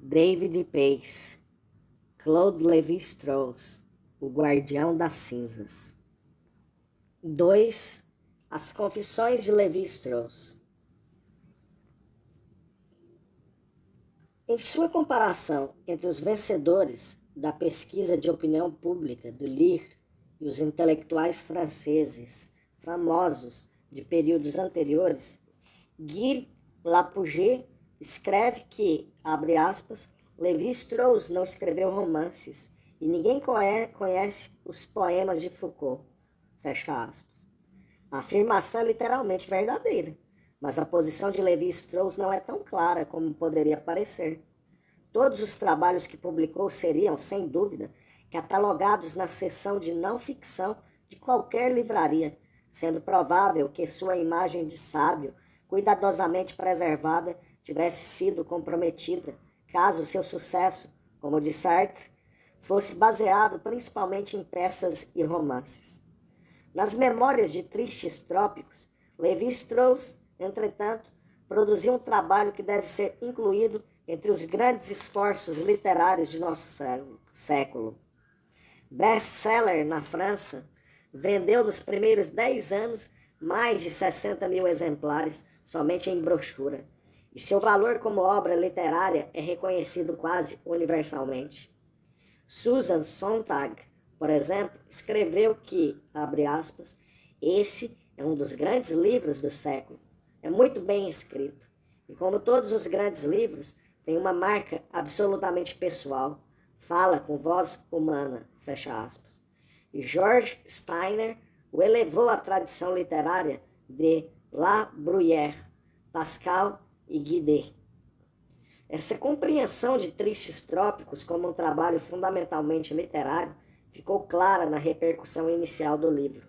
David Pace, Claude Lévi-Strauss, O Guardião das Cinzas. 2. As Confissões de Lévi-Strauss. Em sua comparação entre os vencedores da pesquisa de opinião pública do LIR e os intelectuais franceses famosos de períodos anteriores, Guy Lapouget escreve que, abre aspas, Lévi-Strauss não escreveu romances e ninguém conhece os poemas de Foucault, fecha aspas. A afirmação é literalmente verdadeira, mas a posição de Lévi-Strauss não é tão clara como poderia parecer. Todos os trabalhos que publicou seriam, sem dúvida, catalogados na seção de não-ficção de qualquer livraria, sendo provável que sua imagem de sábio, cuidadosamente preservada, tivesse sido comprometida, caso seu sucesso, como de Sartre, fosse baseado principalmente em peças e romances. Nas Memórias de Tristes Trópicos, Lévi-Strauss, entretanto, produziu um trabalho que deve ser incluído entre os grandes esforços literários de nosso século. Best-seller na França, vendeu nos primeiros 10 anos mais de 60 mil exemplares somente em brochura, e seu valor como obra literária é reconhecido quase universalmente. Susan Sontag, por exemplo, escreveu que, abre aspas, esse é um dos grandes livros do século. É muito bem escrito. E como todos os grandes livros, tem uma marca absolutamente pessoal. Fala com voz humana, fecha aspas. E George Steiner o elevou à tradição literária de La Bruyère, Pascal e Guidé. Essa compreensão de Tristes Trópicos como um trabalho fundamentalmente literário ficou clara na repercussão inicial do livro.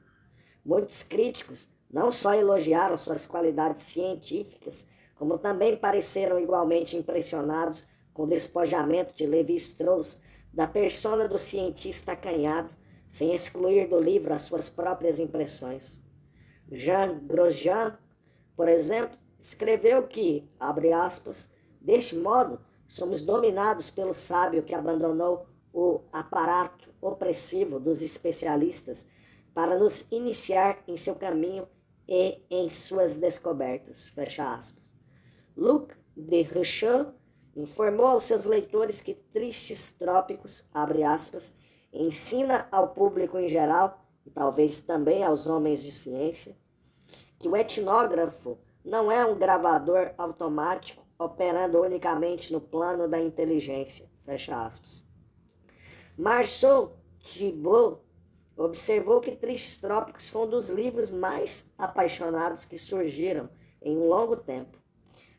Muitos críticos não só elogiaram suas qualidades científicas, como também pareceram igualmente impressionados com o despojamento de Lévi-Strauss da persona do cientista acanhado, sem excluir do livro as suas próprias impressões. Jean Grosjean, por exemplo, escreveu que, abre aspas, deste modo, somos dominados pelo sábio que abandonou o aparato opressivo dos especialistas para nos iniciar em seu caminho e em suas descobertas, fecha aspas. Luc de Rocheux informou aos seus leitores que Tristes Trópicos, abre aspas, ensina ao público em geral, e talvez também aos homens de ciência, que o etnógrafo não é um gravador automático operando unicamente no plano da inteligência, fecha aspas. Marceau Thibault observou que Tristes Trópicos foi um dos livros mais apaixonados que surgiram em um longo tempo.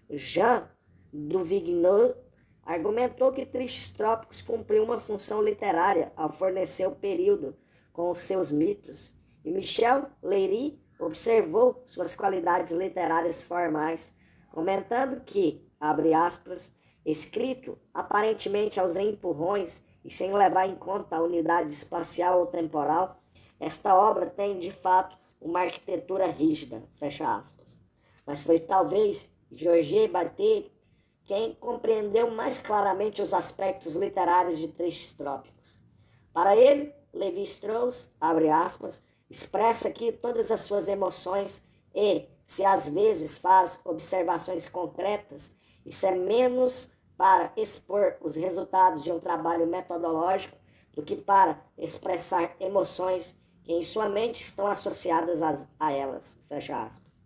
Jean Duvigneau argumentou que Tristes Trópicos cumpriu uma função literária ao fornecer o período com os seus mitos, e Michel Leiry observou suas qualidades literárias formais, comentando que, abre aspas, escrito aparentemente aos empurrões e sem levar em conta a unidade espacial ou temporal, esta obra tem, de fato, uma arquitetura rígida, fecha aspas. Mas foi talvez Georges Bataille quem compreendeu mais claramente os aspectos literários de Tristes Trópicos. Para ele, Lévi-Strauss, abre aspas, expressa aqui todas as suas emoções e, se às vezes faz observações concretas, isso é menos para expor os resultados de um trabalho metodológico do que para expressar emoções que em sua mente estão associadas a elas, fecha aspas.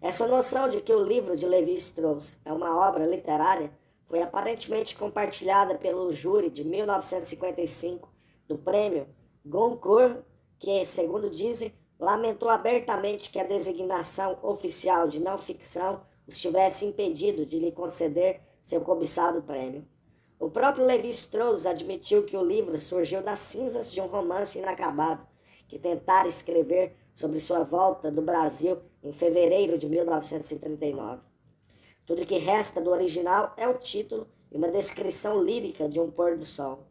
Essa noção de que o livro de Lévi-Strauss é uma obra literária foi aparentemente compartilhada pelo júri de 1955 do prêmio Goncourt, que, segundo dizem, lamentou abertamente que a designação oficial de não-ficção os tivesse impedido de lhe conceder seu cobiçado prêmio. O próprio Lévi-Strauss admitiu que o livro surgiu das cinzas de um romance inacabado que tentara escrever sobre sua volta do Brasil em fevereiro de 1939. Tudo que resta do original é o título e uma descrição lírica de um pôr do sol.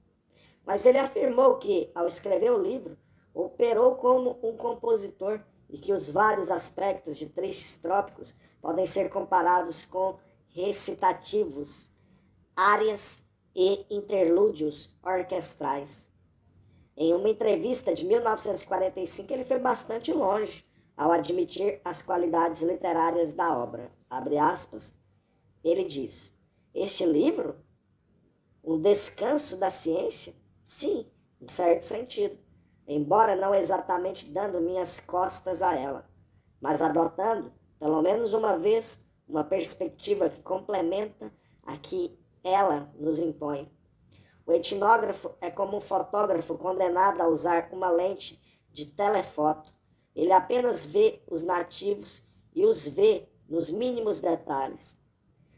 Mas ele afirmou que, ao escrever o livro, operou como um compositor e que os vários aspectos de Tristes Trópicos podem ser comparados com recitativos árias e interlúdios orquestrais. Em uma entrevista de 1945, ele foi bastante longe ao admitir as qualidades literárias da obra. Abre aspas, ele diz, este livro, um descanso da ciência? Sim, em certo sentido, embora não exatamente dando minhas costas a ela, mas adotando, pelo menos uma vez, uma perspectiva que complementa a que ela nos impõe. O etnógrafo é como um fotógrafo condenado a usar uma lente de telefoto. Ele apenas vê os nativos e os vê nos mínimos detalhes.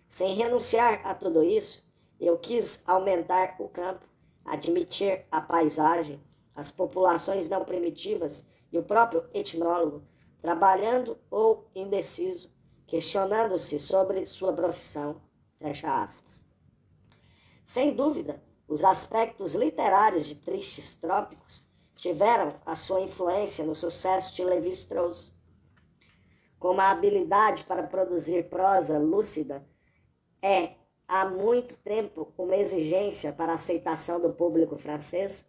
Sem renunciar a tudo isso, eu quis aumentar o campo, admitir a paisagem, as populações não primitivas e o próprio etnólogo, trabalhando ou indeciso, questionando-se sobre sua profissão. Fecha aspas. Sem dúvida, os aspectos literários de Tristes Trópicos tiveram a sua influência no sucesso de Lévi-Strauss. Como a habilidade para produzir prosa lúcida é, há muito tempo, uma exigência para a aceitação do público francês,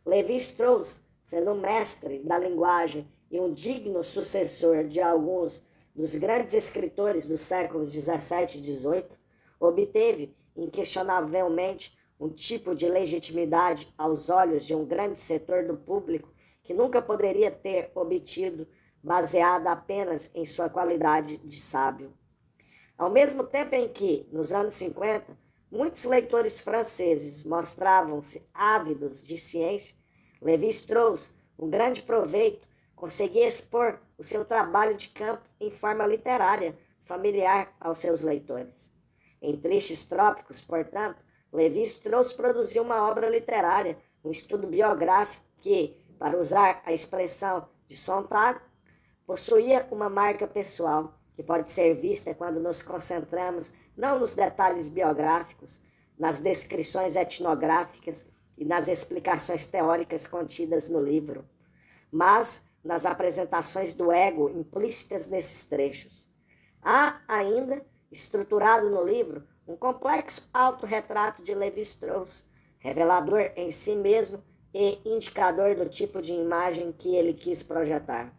Lévi-Strauss, sendo um mestre da linguagem e um digno sucessor de alguns dos grandes escritores dos séculos 17 e 18, obteve, inquestionavelmente, um tipo de legitimidade aos olhos de um grande setor do público que nunca poderia ter obtido baseada apenas em sua qualidade de sábio. Ao mesmo tempo em que, nos anos 50, muitos leitores franceses mostravam-se ávidos de ciência, Lévi-Strauss, um grande proveito, conseguia expor o seu trabalho de campo em forma literária, familiar aos seus leitores. Em Tristes Trópicos, portanto, Lévi-Strauss produziu uma obra literária, um estudo biográfico que, para usar a expressão de Sontag, possuía uma marca pessoal, que pode ser vista quando nos concentramos não nos detalhes biográficos, nas descrições etnográficas e nas explicações teóricas contidas no livro, mas nas apresentações do ego implícitas nesses trechos. Há ainda, estruturado no livro, um complexo autorretrato de Lévi-Strauss, revelador em si mesmo e indicador do tipo de imagem que ele quis projetar.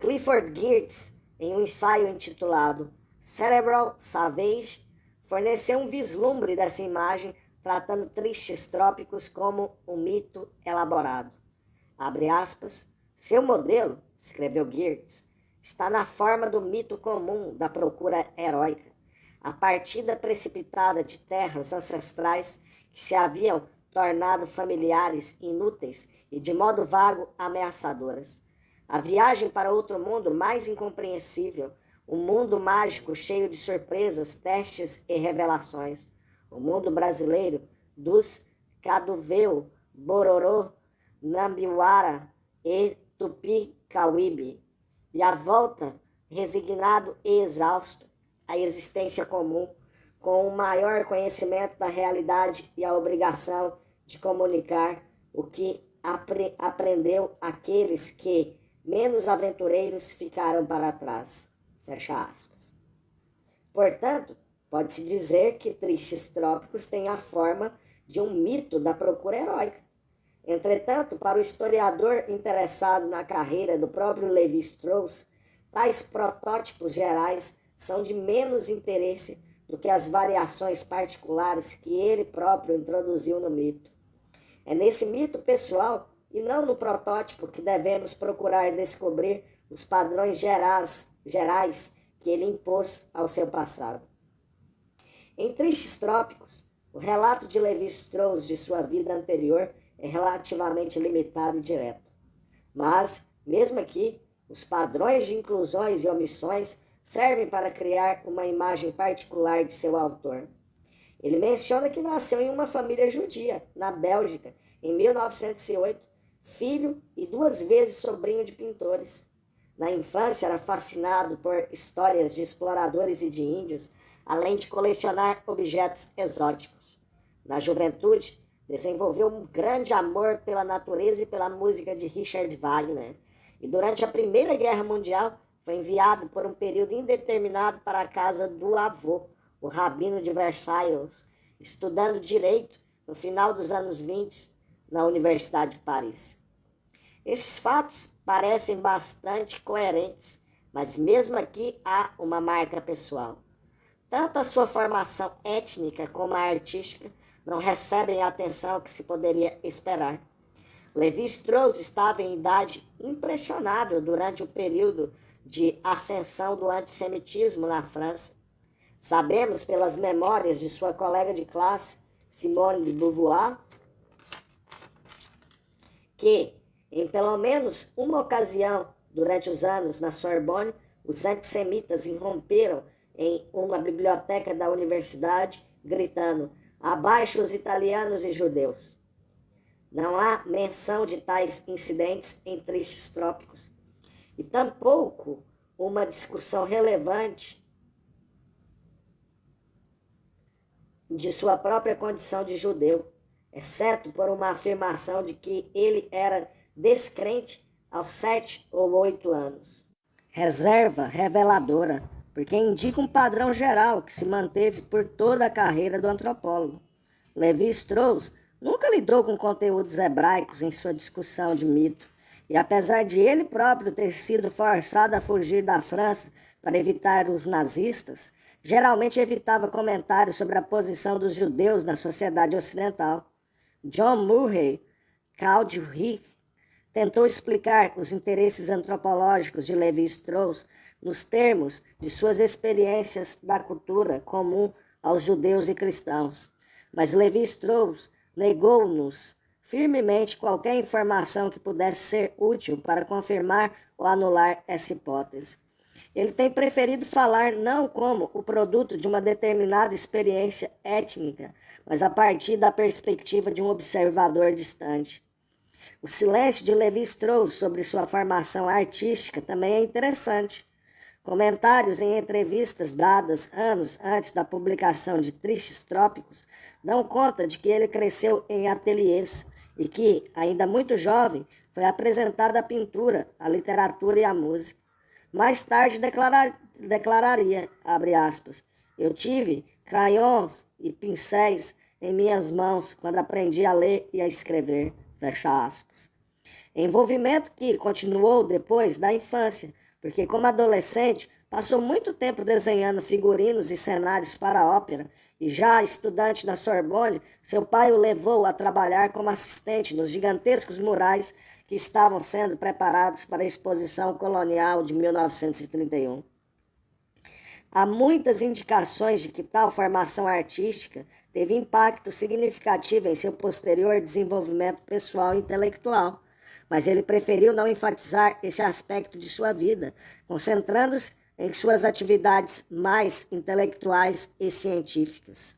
Clifford Geertz, em um ensaio intitulado Cerebral Savage, forneceu um vislumbre dessa imagem, tratando Tristes Trópicos como um mito elaborado. Abre aspas, seu modelo, escreveu Geertz, está na forma do mito comum da procura heróica, a partida precipitada de terras ancestrais que se haviam tornado familiares, inúteis e de modo vago ameaçadoras. A viagem para outro mundo mais incompreensível, um mundo mágico cheio de surpresas, testes e revelações. O mundo brasileiro dos Caduveu, Bororô, Nambiwara e Tupi-Cauíbe. E a volta, resignado e exausto, à existência comum, com o maior conhecimento da realidade e a obrigação de comunicar o que aprendeu àqueles que, menos aventureiros, ficaram para trás. Fecha aspas. Portanto, pode-se dizer que Tristes Trópicos tem a forma de um mito da procura heróica. Entretanto, para o historiador interessado na carreira do próprio Lévi-Strauss, tais protótipos gerais são de menos interesse do que as variações particulares que ele próprio introduziu no mito. É nesse mito pessoal e não no protótipo que devemos procurar descobrir os padrões gerais que ele impôs ao seu passado. Em Tristes Trópicos, o relato de Lévi-Strauss de sua vida anterior é relativamente limitado e direto. Mas, mesmo aqui, os padrões de inclusões e omissões servem para criar uma imagem particular de seu autor. Ele menciona que nasceu em uma família judia, na Bélgica, em 1908, filho e 2 vezes sobrinho de pintores. Na infância era fascinado por histórias de exploradores e de índios, além de colecionar objetos exóticos. Na juventude, desenvolveu um grande amor pela natureza e pela música de Richard Wagner. E durante a Primeira Guerra Mundial, foi enviado por um período indeterminado para a casa do avô, o rabino de Versailles, estudando direito no final dos anos 20 na Universidade de Paris. Esses fatos parecem bastante coerentes, mas mesmo aqui há uma marca pessoal. Tanto a sua formação étnica como a artística não recebem a atenção que se poderia esperar. Lévi-Strauss estava em idade impressionável durante o período de ascensão do antissemitismo na França. Sabemos pelas memórias de sua colega de classe, Simone de Beauvoir, que, em pelo menos uma ocasião durante os anos na Sorbonne, os antissemitas irromperam em uma biblioteca da universidade, gritando: "Abaixo os italianos e judeus!" Não há menção de tais incidentes em Tristes Trópicos, e tampouco uma discussão relevante de sua própria condição de judeu, exceto por uma afirmação de que ele era descrente aos 7 ou 8 anos. Reserva reveladora, porque indica um padrão geral que se manteve por toda a carreira do antropólogo. Lévi-Strauss nunca lidou com conteúdos hebraicos em sua discussão de mito, e apesar de ele próprio ter sido forçado a fugir da França para evitar os nazistas, geralmente evitava comentários sobre a posição dos judeus na sociedade ocidental. John Murray Caldwell tentou explicar os interesses antropológicos de Lévi-Strauss nos termos de suas experiências da cultura comum aos judeus e cristãos, mas Lévi-Strauss negou-nos firmemente qualquer informação que pudesse ser útil para confirmar ou anular essa hipótese. Ele tem preferido falar não como o produto de uma determinada experiência étnica, mas a partir da perspectiva de um observador distante. O silêncio de Lévi-Strauss sobre sua formação artística também é interessante. Comentários em entrevistas dadas anos antes da publicação de Tristes Trópicos dão conta de que ele cresceu em ateliês e que, ainda muito jovem, foi apresentado à pintura, à literatura e à música. Mais tarde declararia, abre aspas, "Eu tive crayons e pincéis em minhas mãos quando aprendi a ler e a escrever", fecha aspas. Envolvimento que continuou depois da infância, porque como adolescente passou muito tempo desenhando figurinos e cenários para a ópera, e já estudante da Sorbonne, seu pai o levou a trabalhar como assistente nos gigantescos murais que estavam sendo preparados para a Exposição Colonial de 1931. Há muitas indicações de que tal formação artística teve impacto significativo em seu posterior desenvolvimento pessoal e intelectual, mas ele preferiu não enfatizar esse aspecto de sua vida, concentrando-se em suas atividades mais intelectuais e científicas.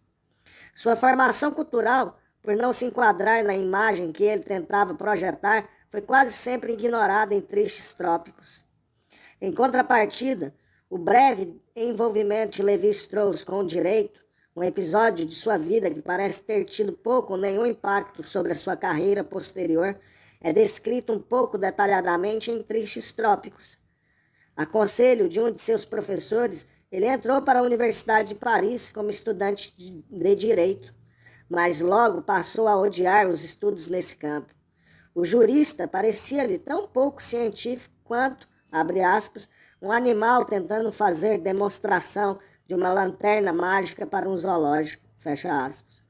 Sua formação cultural, por não se enquadrar na imagem que ele tentava projetar, foi quase sempre ignorada em Tristes Trópicos. Em contrapartida, o breve envolvimento de Lévi-Strauss com o direito, um episódio de sua vida que parece ter tido pouco ou nenhum impacto sobre a sua carreira posterior, é descrito um pouco detalhadamente em Tristes Trópicos. A conselho de um de seus professores, ele entrou para a Universidade de Paris como estudante de direito, mas logo passou a odiar os estudos nesse campo. O jurista parecia-lhe tão pouco científico quanto, abre aspas, um animal tentando fazer demonstração de uma lanterna mágica para um zoológico, fecha aspas.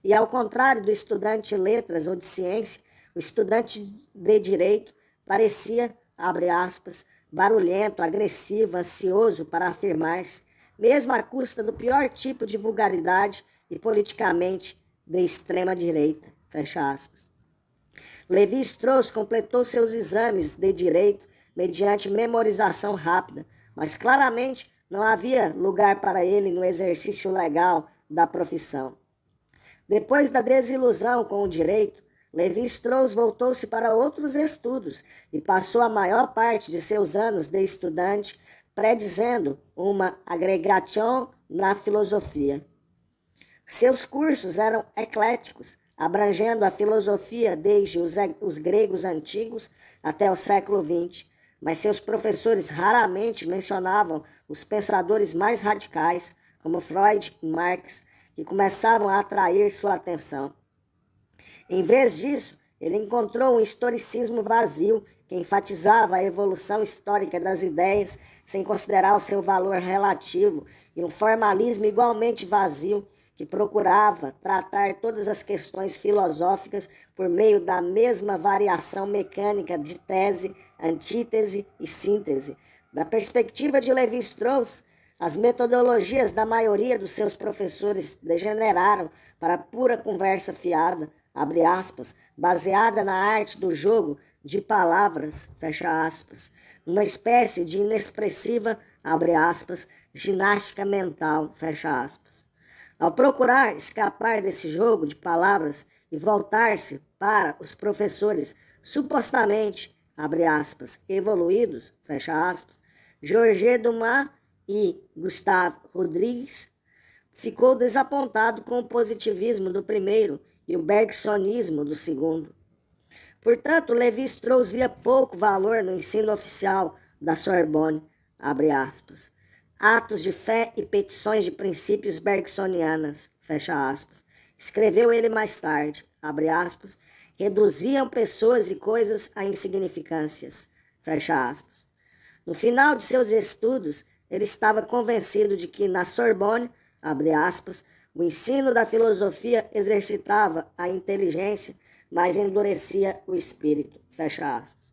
E ao contrário do estudante de letras ou de ciência, o estudante de direito parecia, abre aspas, barulhento, agressivo, ansioso para afirmar-se, mesmo à custa do pior tipo de vulgaridade e politicamente de extrema direita, fecha aspas. Lévi-Strauss completou seus exames de direito mediante memorização rápida, mas claramente não havia lugar para ele no exercício legal da profissão. Depois da desilusão com o direito, Lévi-Strauss voltou-se para outros estudos e passou a maior parte de seus anos de estudante predizendo uma agregation na filosofia. Seus cursos eram ecléticos, abrangendo a filosofia desde os gregos antigos até o século XX, mas seus professores raramente mencionavam os pensadores mais radicais, como Freud e Marx, que começavam a atrair sua atenção. Em vez disso, ele encontrou um historicismo vazio que enfatizava a evolução histórica das ideias sem considerar o seu valor relativo e um formalismo igualmente vazio que procurava tratar todas as questões filosóficas por meio da mesma variação mecânica de tese, antítese e síntese. Da perspectiva de Levi-Strauss, as metodologias da maioria dos seus professores degeneraram para pura conversa fiada, abre aspas, baseada na arte do jogo de palavras, fecha aspas, uma espécie de inexpressiva, abre aspas, ginástica mental, fecha aspas. Ao procurar escapar desse jogo de palavras e voltar-se para os professores supostamente, abre aspas, evoluídos, fecha aspas, Georges Dumas e Gustave Rodrigues, ficou desapontado com o positivismo do primeiro e o bergsonismo do segundo. Portanto, Levi-Strauss via pouco valor no ensino oficial da Sorbonne, abre aspas, atos de fé e petições de princípios bergsonianas, fecha aspas. Escreveu ele mais tarde, abre aspas, reduziam pessoas e coisas a insignificâncias, fecha aspas. No final de seus estudos, ele estava convencido de que na Sorbonne, abre aspas, o ensino da filosofia exercitava a inteligência, mas endurecia o espírito, fecha aspas.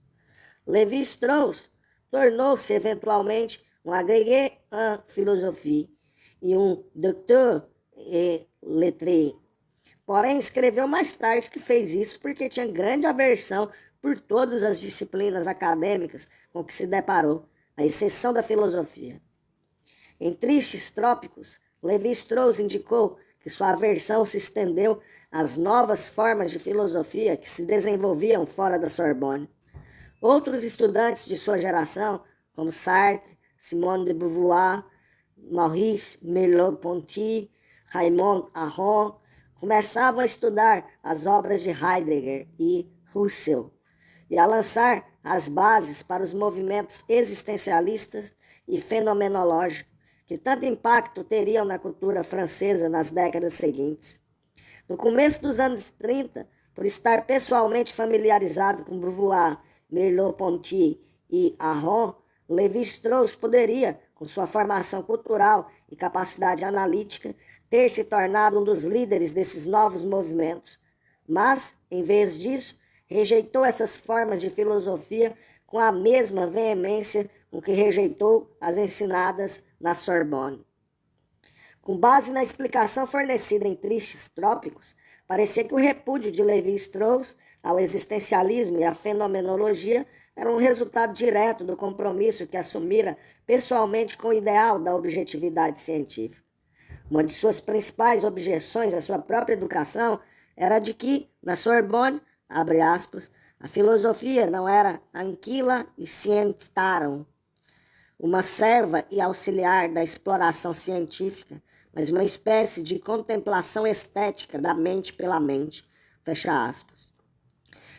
Levi-Strauss tornou-se eventualmente um agrégé en philosophie e um docteur et lettré. Porém, escreveu mais tarde que fez isso porque tinha grande aversão por todas as disciplinas acadêmicas com que se deparou, à exceção da filosofia. Em Tristes Trópicos, Levi-Strauss indicou que sua aversão se estendeu às novas formas de filosofia que se desenvolviam fora da Sorbonne. Outros estudantes de sua geração, como Sartre, Simone de Beauvoir, Maurice Merleau-Ponty, Raymond Aron, começavam a estudar as obras de Heidegger e Husserl e a lançar as bases para os movimentos existencialistas e fenomenológicos que tanto impacto teriam na cultura francesa nas décadas seguintes. No começo dos anos 30, por estar pessoalmente familiarizado com Beauvoir, Merleau-Ponty e Aron, Levi-Strauss poderia, com sua formação cultural e capacidade analítica, ter se tornado um dos líderes desses novos movimentos. Mas, em vez disso, rejeitou essas formas de filosofia com a mesma veemência com que rejeitou as ensinadas na Sorbonne. Com base na explicação fornecida em Tristes Trópicos, parecia que o repúdio de Levi-Strauss ao existencialismo e à fenomenologia era um resultado direto do compromisso que assumira pessoalmente com o ideal da objetividade científica. Uma de suas principais objeções à sua própria educação era de que, na Sorbonne, abre aspas, a filosofia não era anquila e scientiarum, uma serva e auxiliar da exploração científica, mas uma espécie de contemplação estética da mente pela mente, fecha aspas.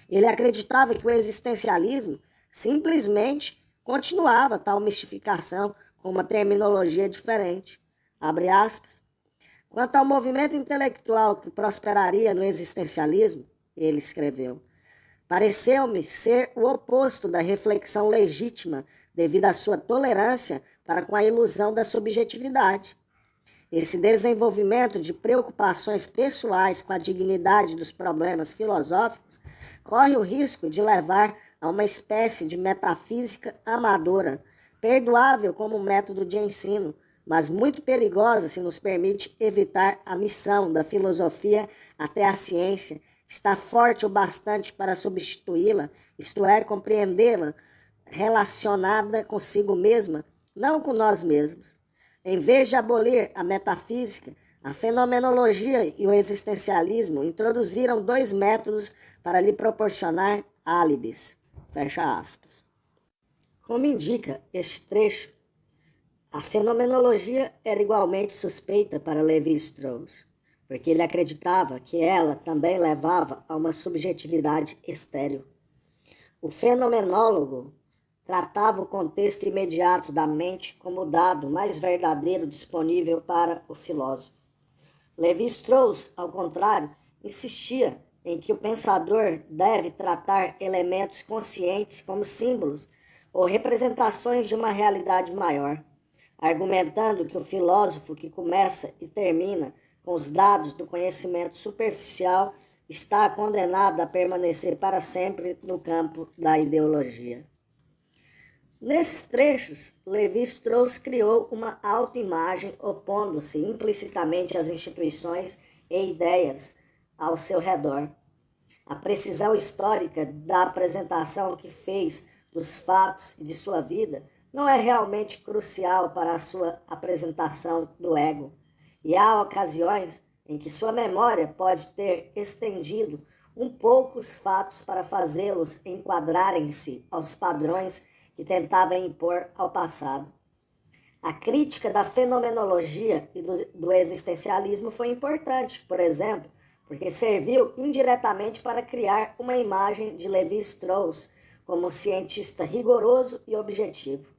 Ele acreditava que o existencialismo simplesmente continuava tal mistificação com uma terminologia diferente, abre aspas. Quanto ao movimento intelectual que prosperaria no existencialismo, ele escreveu, pareceu-me ser o oposto da reflexão legítima devido à sua tolerância para com a ilusão da subjetividade. Esse desenvolvimento de preocupações pessoais com a dignidade dos problemas filosóficos corre o risco de levar a uma espécie de metafísica amadora, perdoável como método de ensino, mas muito perigosa se nos permite evitar a missão da filosofia até a ciência, está forte o bastante para substituí-la, isto é, compreendê-la relacionada consigo mesma, não com nós mesmos. Em vez de abolir a metafísica, a fenomenologia e o existencialismo introduziram dois métodos para lhe proporcionar álibis. Fecha aspas. Como indica este trecho, a fenomenologia era igualmente suspeita para Levi-Strauss, porque ele acreditava que ela também levava a uma subjetividade estéril. O fenomenólogo tratava o contexto imediato da mente como o dado mais verdadeiro disponível para o filósofo. Levi-Strauss, ao contrário, insistia em que o pensador deve tratar elementos conscientes como símbolos ou representações de uma realidade maior, argumentando que o filósofo que começa e termina com os dados do conhecimento superficial está condenado a permanecer para sempre no campo da ideologia. Nesses trechos, Levi-Strauss criou uma autoimagem opondo-se implicitamente às instituições e ideias ao seu redor. A precisão histórica da apresentação que fez dos fatos de sua vida não é realmente crucial para a sua apresentação do ego, e há ocasiões em que sua memória pode ter estendido um pouco os fatos para fazê-los enquadrarem-se aos padrões que tentava impor ao passado. A crítica da fenomenologia e do existencialismo foi importante, por exemplo, porque serviu indiretamente para criar uma imagem de Levi-Strauss como um cientista rigoroso e objetivo.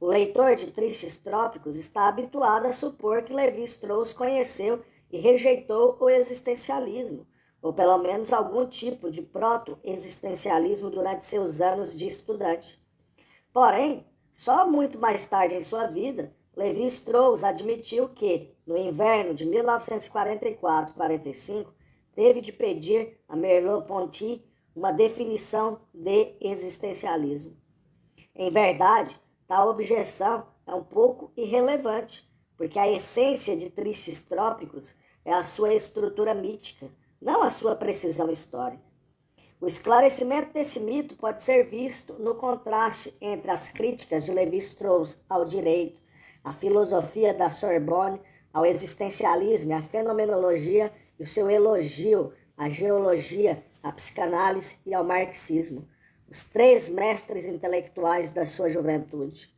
O leitor de Tristes Trópicos está habituado a supor que Levi-Strauss conheceu e rejeitou o existencialismo, ou pelo menos algum tipo de proto-existencialismo durante seus anos de estudante. Porém, só muito mais tarde em sua vida, Levi-Strauss admitiu que, no inverno de 1944-45, teve de pedir a Merleau-Ponty uma definição de existencialismo. Em verdade, tal objeção é um pouco irrelevante, porque a essência de Tristes Trópicos é a sua estrutura mítica, não a sua precisão histórica. O esclarecimento desse mito pode ser visto no contraste entre as críticas de Levi-Strauss ao direito, à filosofia da Sorbonne, ao existencialismo e à fenomenologia e o seu elogio à geologia, à psicanálise e ao marxismo, os três mestres intelectuais da sua juventude.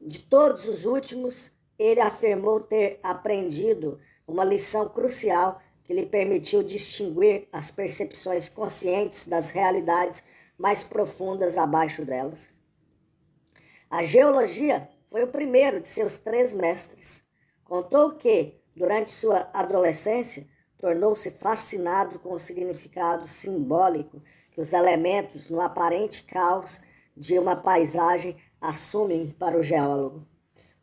De todos os últimos, ele afirmou ter aprendido uma lição crucial que lhe permitiu distinguir as percepções conscientes das realidades mais profundas abaixo delas. A geologia foi o primeiro de seus três mestres. Contou que, durante sua adolescência, tornou-se fascinado com o significado simbólico que os elementos no aparente caos de uma paisagem assumem para o geólogo.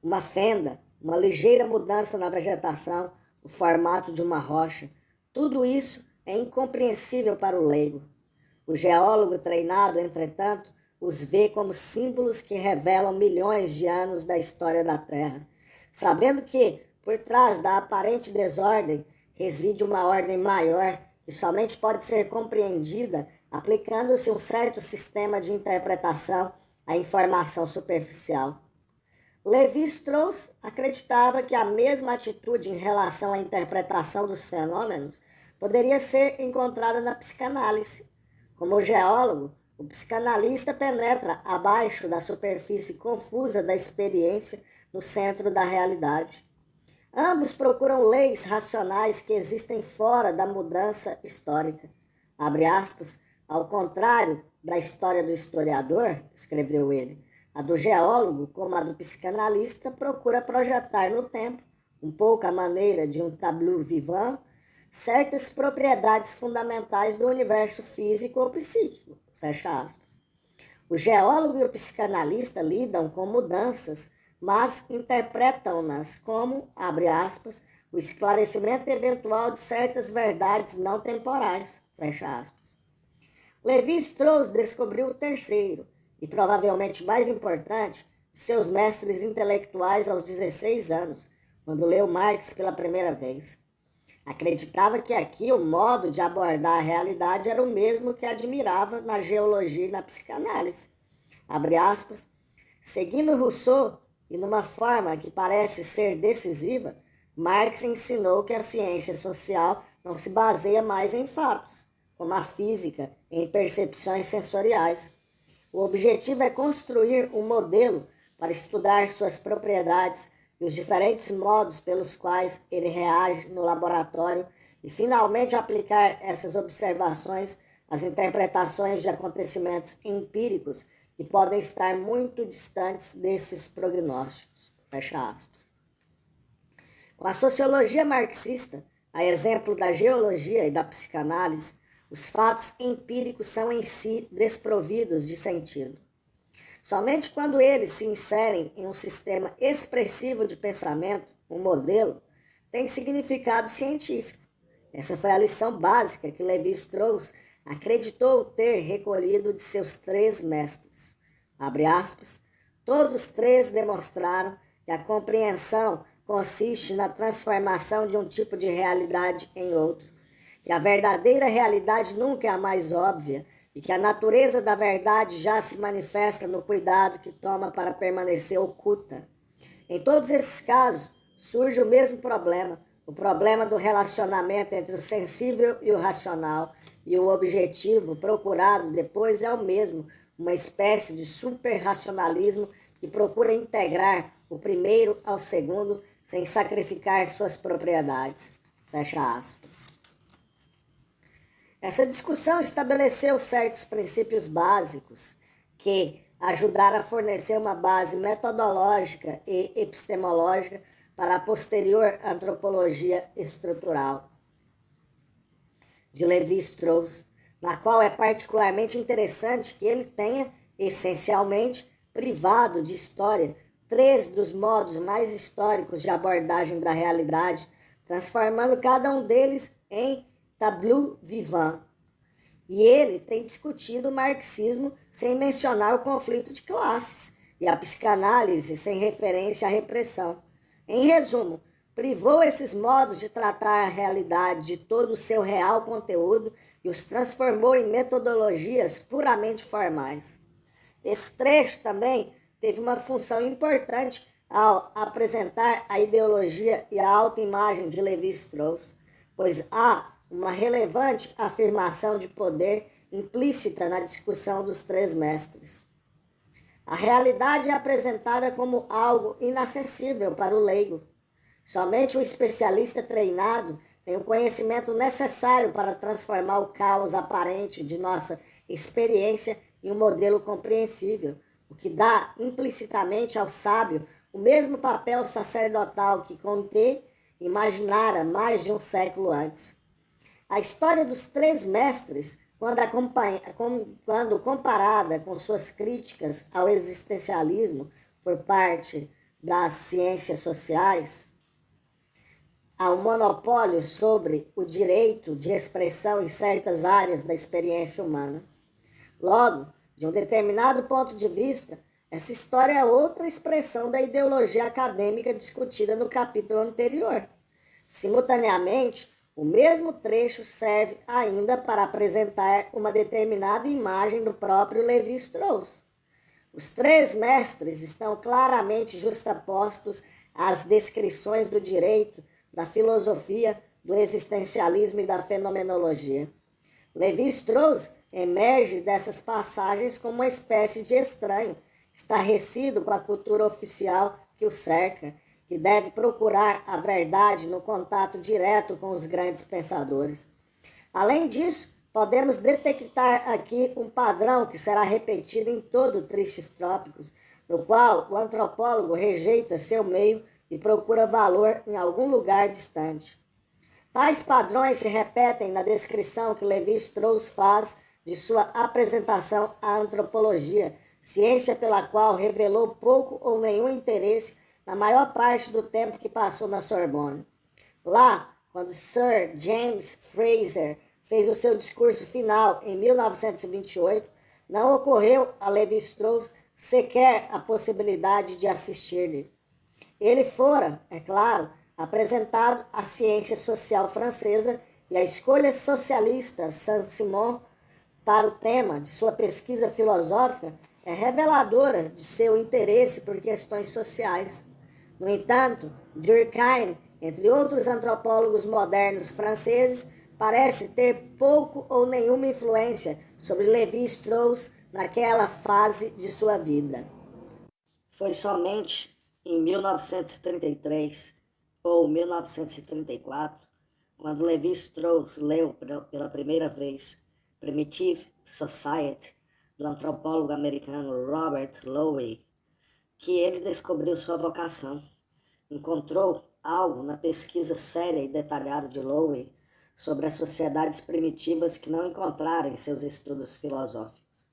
Uma fenda, uma ligeira mudança na vegetação, o formato de uma rocha, tudo isso é incompreensível para o leigo. O geólogo treinado, entretanto, os vê como símbolos que revelam milhões de anos da história da Terra, sabendo que, por trás da aparente desordem, reside uma ordem maior que somente pode ser compreendida aplicando-se um certo sistema de interpretação à informação superficial. Levi-Strauss acreditava que a mesma atitude em relação à interpretação dos fenômenos poderia ser encontrada na psicanálise. Como geólogo, o psicanalista penetra abaixo da superfície confusa da experiência no centro da realidade. Ambos procuram leis racionais que existem fora da mudança histórica. Abre aspas, ao contrário da história do historiador, escreveu ele, a do geólogo, como a do psicanalista, procura projetar no tempo, um pouco à maneira de um tableau vivant, certas propriedades fundamentais do universo físico ou psíquico. Fecha aspas. O geólogo e o psicanalista lidam com mudanças, mas interpretam-nas como, abre aspas, o esclarecimento eventual de certas verdades não temporais. Fecha aspas. Levi-Strauss descobriu o terceiro, e provavelmente mais importante, de seus mestres intelectuais aos 16 anos, quando leu Marx pela primeira vez. Acreditava que aqui o modo de abordar a realidade era o mesmo que admirava na geologia e na psicanálise. Abre aspas, seguindo Rousseau, e numa forma que parece ser decisiva, Marx ensinou que a ciência social não se baseia mais em fatos, como a física em percepções sensoriais. O objetivo é construir um modelo para estudar suas propriedades e os diferentes modos pelos quais ele reage no laboratório e finalmente aplicar essas observações às interpretações de acontecimentos empíricos que podem estar muito distantes desses prognósticos. Fecha aspas. Com a sociologia marxista, a exemplo da geologia e da psicanálise, os fatos empíricos são em si desprovidos de sentido. Somente quando eles se inserem em um sistema expressivo de pensamento, um modelo, tem significado científico. Essa foi a lição básica que Levi-Strauss acreditou ter recolhido de seus 3 mestres. Abre aspas, todos 3 demonstraram que a compreensão consiste na transformação de um tipo de realidade em outro, que a verdadeira realidade nunca é a mais óbvia e que a natureza da verdade já se manifesta no cuidado que toma para permanecer oculta. Em todos esses casos, surge o mesmo problema, o problema do relacionamento entre o sensível e o racional, e o objetivo procurado depois é o mesmo, uma espécie de superracionalismo que procura integrar o primeiro ao segundo sem sacrificar suas propriedades. Fecha aspas. Essa discussão estabeleceu certos princípios básicos que ajudaram a fornecer uma base metodológica e epistemológica para a posterior antropologia estrutural de Levi-Strauss, na qual é particularmente interessante que ele tenha, essencialmente, privado de história 3 dos modos mais históricos de abordagem da realidade, transformando cada um deles em tableau vivant. E ele tem discutido o marxismo sem mencionar o conflito de classes e a psicanálise sem referência à repressão. Em resumo, privou esses modos de tratar a realidade de todo o seu real conteúdo e os transformou em metodologias puramente formais. Esse trecho também teve uma função importante ao apresentar a ideologia e a autoimagem de Levi-Strauss, pois há uma relevante afirmação de poder implícita na discussão dos 3 mestres. A realidade é apresentada como algo inacessível para o leigo. Somente um especialista treinado tem o conhecimento necessário para transformar o caos aparente de nossa experiência em um modelo compreensível, o que dá implicitamente ao sábio o mesmo papel sacerdotal que Comte imaginara mais de um século antes. A história dos 3 mestres, quando comparada com suas críticas ao existencialismo por parte das ciências sociais, ao monopólio sobre o direito de expressão em certas áreas da experiência humana. Logo, de um determinado ponto de vista, essa história é outra expressão da ideologia acadêmica discutida no capítulo anterior. Simultaneamente, o mesmo trecho serve ainda para apresentar uma determinada imagem do próprio Levi-Strauss. Os 3 mestres estão claramente justapostos às descrições do direito, da filosofia, do existencialismo e da fenomenologia. Levi-Strauss emerge dessas passagens como uma espécie de estranho, estarrecido com a cultura oficial que o cerca, que deve procurar a verdade no contato direto com os grandes pensadores. Além disso, podemos detectar aqui um padrão que será repetido em todo Tristes Trópicos, no qual o antropólogo rejeita seu meio e procura valor em algum lugar distante. Tais padrões se repetem na descrição que Levi-Strauss faz de sua apresentação à antropologia, ciência pela qual revelou pouco ou nenhum interesse na maior parte do tempo que passou na Sorbonne. Lá, quando Sir James Frazer fez o seu discurso final em 1928, não ocorreu a Levi-Strauss sequer a possibilidade de assistir-lhe. Ele fora, é claro, apresentado à ciência social francesa e à escolha socialista Saint-Simon para o tema de sua pesquisa filosófica é reveladora de seu interesse por questões sociais. No entanto, Durkheim, entre outros antropólogos modernos franceses, parece ter pouco ou nenhuma influência sobre Levi-Strauss naquela fase de sua vida. Foi somente em 1933 ou 1934, quando Levi-Strauss leu pela primeira vez Primitive Society, do antropólogo americano Robert Lowe, que ele descobriu sua vocação. Encontrou algo na pesquisa séria e detalhada de Lowe sobre as sociedades primitivas que não encontrara em seus estudos filosóficos.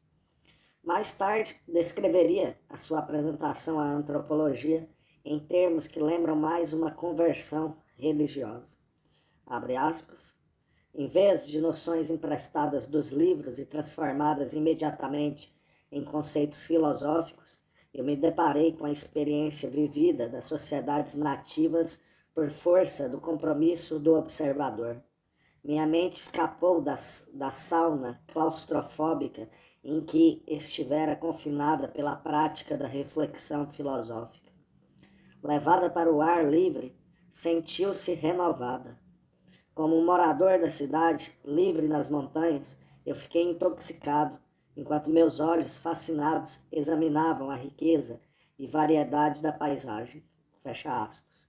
Mais tarde, descreveria a sua apresentação à antropologia em termos que lembram mais uma conversão religiosa. Abre aspas. Em vez de noções emprestadas dos livros e transformadas imediatamente em conceitos filosóficos, eu me deparei com a experiência vivida das sociedades nativas por força do compromisso do observador. Minha mente escapou da sauna claustrofóbica em que estivera confinada pela prática da reflexão filosófica. Levada para o ar livre, sentiu-se renovada. Como um morador da cidade, livre nas montanhas, eu fiquei intoxicado, enquanto meus olhos, fascinados, examinavam a riqueza e variedade da paisagem. Fecha aspas.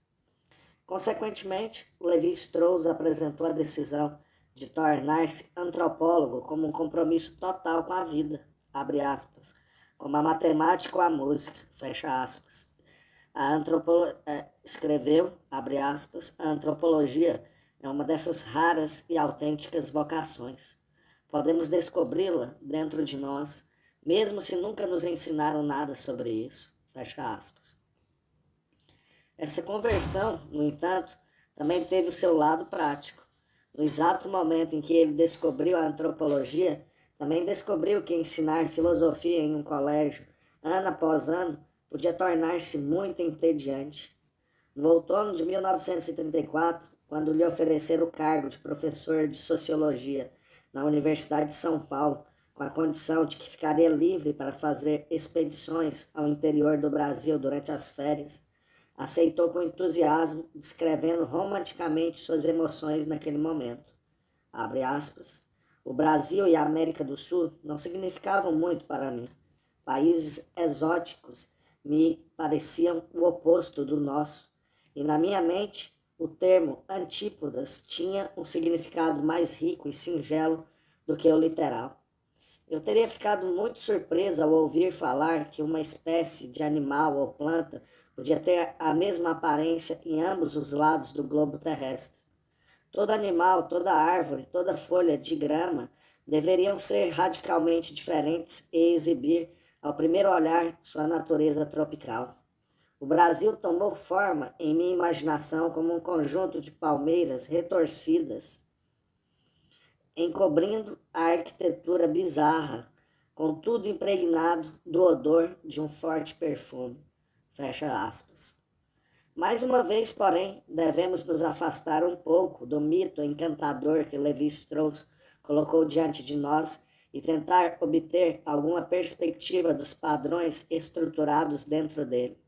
Consequentemente, Levi-Strauss apresentou a decisão de tornar-se antropólogo como um compromisso total com a vida, abre aspas, como a matemática ou a música, fecha aspas. Escreveu, abre aspas, a antropologia é uma dessas raras e autênticas vocações. Podemos descobri-la dentro de nós, mesmo se nunca nos ensinaram nada sobre isso. Fecha aspas. Essa conversão, no entanto, também teve o seu lado prático. No exato momento em que ele descobriu a antropologia, também descobriu que ensinar filosofia em um colégio, ano após ano, podia tornar-se muito entediante. No outono de 1934, quando lhe ofereceram o cargo de professor de sociologia na Universidade de São Paulo, com a condição de que ficaria livre para fazer expedições ao interior do Brasil durante as férias, aceitou com entusiasmo, descrevendo romanticamente suas emoções naquele momento. Abre aspas. O Brasil e a América do Sul não significavam muito para mim. Países exóticos me pareciam o oposto do nosso, e na minha mente o termo antípodas tinha um significado mais rico e singelo do que o literal. Eu teria ficado muito surpreso ao ouvir falar que uma espécie de animal ou planta podia ter a mesma aparência em ambos os lados do globo terrestre. Todo animal, toda árvore, toda folha de grama deveriam ser radicalmente diferentes e exibir, ao primeiro olhar, sua natureza tropical. O Brasil tomou forma em minha imaginação como um conjunto de palmeiras retorcidas, encobrindo a arquitetura bizarra, contudo impregnado do odor de um forte perfume. Fecha aspas. Mais uma vez, porém, devemos nos afastar um pouco do mito encantador que Levi-Strauss colocou diante de nós e tentar obter alguma perspectiva dos padrões estruturados dentro dele.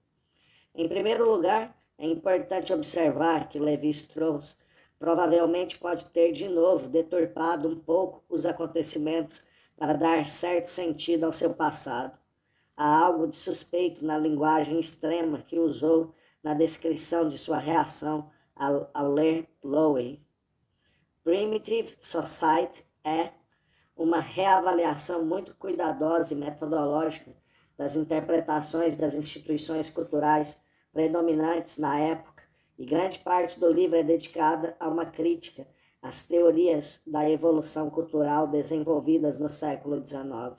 Em primeiro lugar, é importante observar que Levi-Strauss provavelmente pode ter de novo deturpado um pouco os acontecimentos para dar certo sentido ao seu passado. Há algo de suspeito na linguagem extrema que usou na descrição de sua reação ao ler Lowe. Primitive Society é uma reavaliação muito cuidadosa e metodológica das interpretações das instituições culturais predominantes na época, e grande parte do livro é dedicada a uma crítica às teorias da evolução cultural desenvolvidas no século XIX.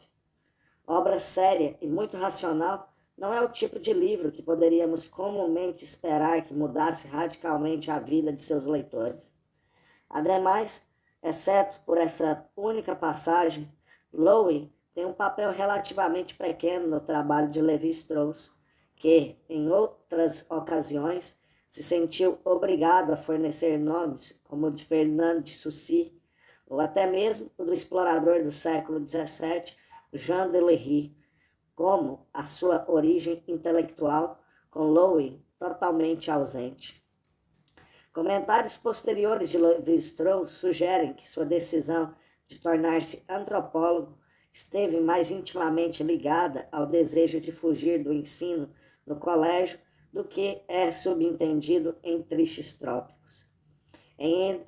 Obra séria e muito racional, não é o tipo de livro que poderíamos comumente esperar que mudasse radicalmente a vida de seus leitores. Ademais, exceto por essa única passagem, Lowe tem um papel relativamente pequeno no trabalho de Levi-Strauss, que, em outras ocasiões, se sentiu obrigado a fornecer nomes como o de Fernand de Saussure, ou até mesmo o do explorador do século XVII, Jean de Lery, como a sua origem intelectual, com Lowe totalmente ausente. Comentários posteriores de Levi-Strauss sugerem que sua decisão de tornar-se antropólogo esteve mais intimamente ligada ao desejo de fugir do ensino no colégio do que é subentendido em Tristes Trópicos. Em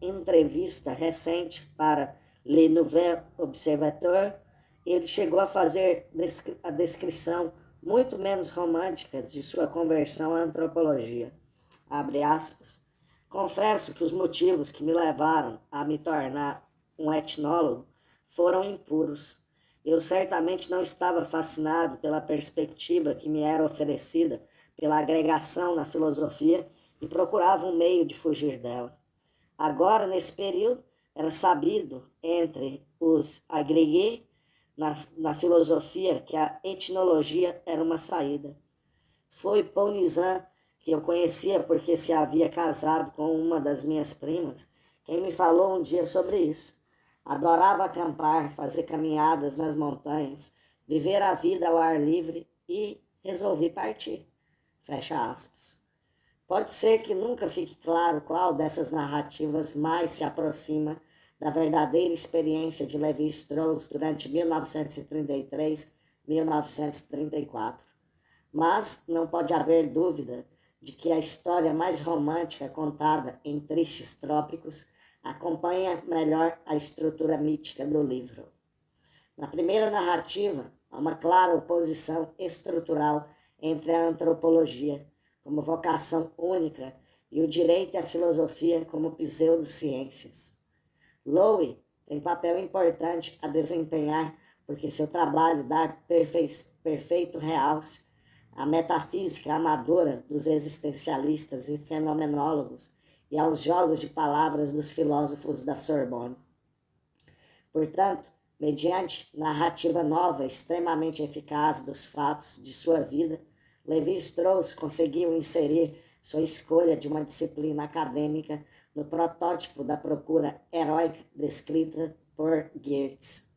entrevista recente para Le Nouvel Observateur, ele chegou a fazer a descrição muito menos romântica de sua conversão à antropologia. Abre aspas. Confesso que os motivos que me levaram a me tornar um etnólogo foram impuros. Eu certamente não estava fascinado pela perspectiva que me era oferecida pela agregação na filosofia e procurava um meio de fugir dela. Agora, nesse período, era sabido entre os agregués na filosofia que a etnologia era uma saída. Foi Paul Nizam, que eu conhecia porque se havia casado com uma das minhas primas, quem me falou um dia sobre isso. Adorava acampar, fazer caminhadas nas montanhas, viver a vida ao ar livre e resolvi partir. Fecha aspas. Pode ser que nunca fique claro qual dessas narrativas mais se aproxima da verdadeira experiência de Lévi-Strauss durante 1933-1934. Mas não pode haver dúvida de que a história mais romântica contada em Tristes Trópicos acompanha melhor a estrutura mítica do livro. Na primeira narrativa, há uma clara oposição estrutural entre a antropologia, como vocação única, e o direito e a filosofia como pseudociências. Lowe tem papel importante a desempenhar porque seu trabalho dá perfeito realce à metafísica amadora dos existencialistas e fenomenólogos e aos jogos de palavras dos filósofos da Sorbonne. Portanto, mediante narrativa nova extremamente eficaz dos fatos de sua vida, Lévi-Strauss conseguiu inserir sua escolha de uma disciplina acadêmica no protótipo da procura heróica descrita por Geertz.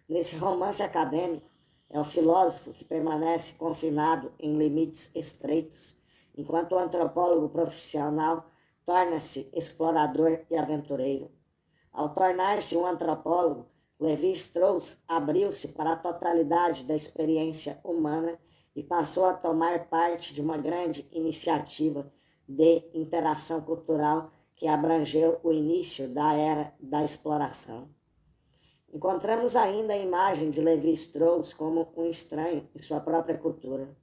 Nesse romance acadêmico, é o filósofo que permanece confinado em limites estreitos, enquanto o antropólogo profissional torna-se explorador e aventureiro. Ao tornar-se um antropólogo, Lévi-Strauss abriu-se para a totalidade da experiência humana e passou a tomar parte de uma grande iniciativa de interação cultural que abrangeu o início da era da exploração. Encontramos ainda a imagem de Lévi-Strauss como um estranho em sua própria cultura.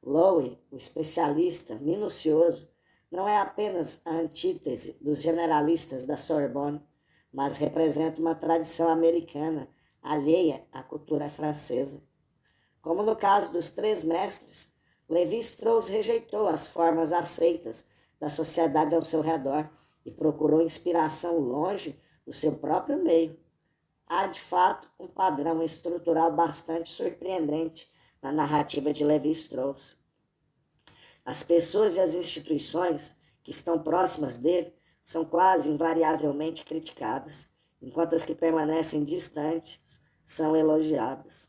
Lowe, o especialista minucioso, não é apenas a antítese dos generalistas da Sorbonne, mas representa uma tradição americana alheia à cultura francesa. Como no caso dos três mestres, Lévi-Strauss rejeitou as formas aceitas da sociedade ao seu redor e procurou inspiração longe do seu próprio meio. Há, de fato, um padrão estrutural bastante surpreendente na narrativa de Lévi-Strauss. As pessoas e as instituições que estão próximas dele são quase invariavelmente criticadas, enquanto as que permanecem distantes são elogiadas.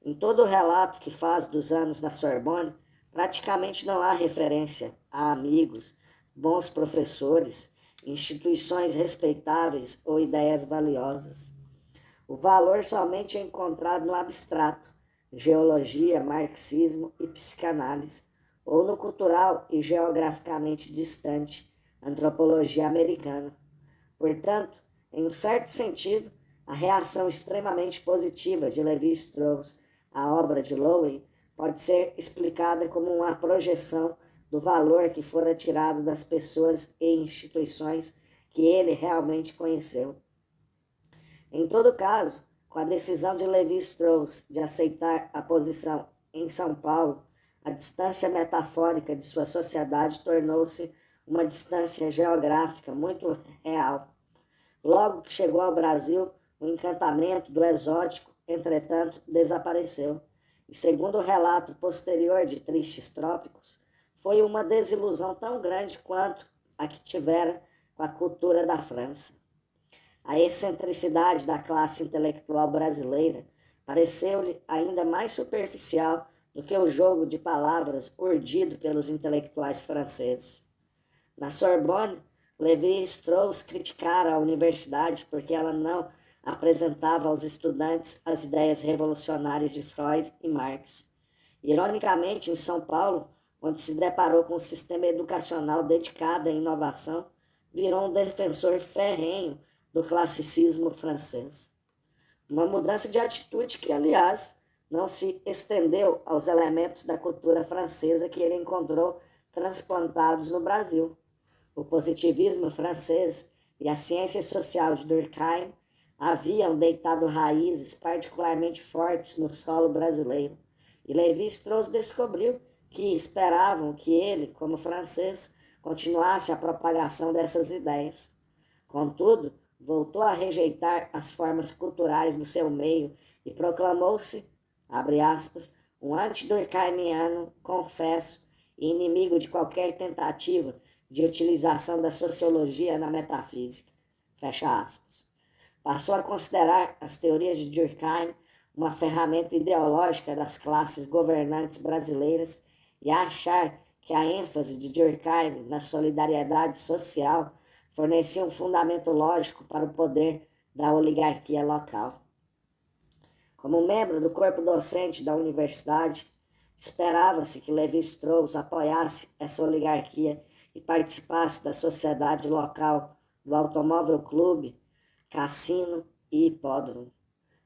Em todo o relato que faz dos anos na Sorbonne, praticamente não há referência a amigos, bons professores, instituições respeitáveis ou ideias valiosas. O valor somente é encontrado no abstrato, geologia, marxismo e psicanálise, ou no cultural e geograficamente distante, antropologia americana. Portanto, em um certo sentido, a reação extremamente positiva de Lévi-Strauss à obra de Lowe pode ser explicada como uma projeção do valor que fora tirado das pessoas e instituições que ele realmente conheceu. Em todo caso, com a decisão de Lévi-Strauss de aceitar a posição em São Paulo, a distância metafórica de sua sociedade tornou-se uma distância geográfica muito real. Logo que chegou ao Brasil, o encantamento do exótico, entretanto, desapareceu. E segundo o relato posterior de Tristes Trópicos, foi uma desilusão tão grande quanto a que tivera com a cultura da França. A excentricidade da classe intelectual brasileira pareceu-lhe ainda mais superficial do que o jogo de palavras urdido pelos intelectuais franceses. Na Sorbonne, Lévi-Strauss criticara a universidade porque ela não apresentava aos estudantes as ideias revolucionárias de Freud e Marx. Ironicamente, em São Paulo, onde se deparou com um sistema educacional dedicado à inovação, virou um defensor ferrenho do classicismo francês. Uma mudança de atitude que, aliás, não se estendeu aos elementos da cultura francesa que ele encontrou transplantados no Brasil. O positivismo francês e a ciência social de Durkheim haviam deitado raízes particularmente fortes no solo brasileiro, e Lévi-Strauss descobriu que esperavam que ele, como francês, continuasse a propagação dessas ideias. Contudo, voltou a rejeitar as formas culturais do seu meio e proclamou-se, abre aspas, um anti-durkheimiano, confesso, e inimigo de qualquer tentativa de utilização da sociologia na metafísica, fecha aspas. Passou a considerar as teorias de Durkheim uma ferramenta ideológica das classes governantes brasileiras e a achar que a ênfase de Durkheim na solidariedade social fornecia um fundamento lógico para o poder da oligarquia local. Como membro do corpo docente da universidade, esperava-se que Lévi-Strauss apoiasse essa oligarquia e participasse da sociedade local do automóvel clube, cassino e hipódromo.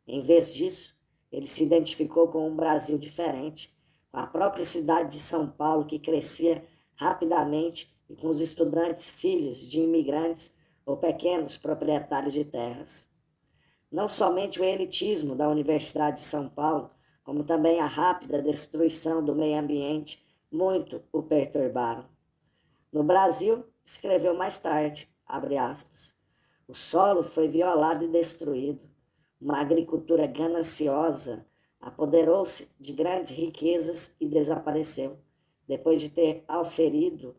Em vez disso, ele se identificou com um Brasil diferente, com a própria cidade de São Paulo, que crescia rapidamente, e com os estudantes filhos de imigrantes ou pequenos proprietários de terras. Não somente o elitismo da Universidade de São Paulo, como também a rápida destruição do meio ambiente, muito o perturbaram. No Brasil, escreveu mais tarde, abre aspas, o solo foi violado e destruído. Uma agricultura gananciosa apoderou-se de grandes riquezas e desapareceu, depois de ter auferido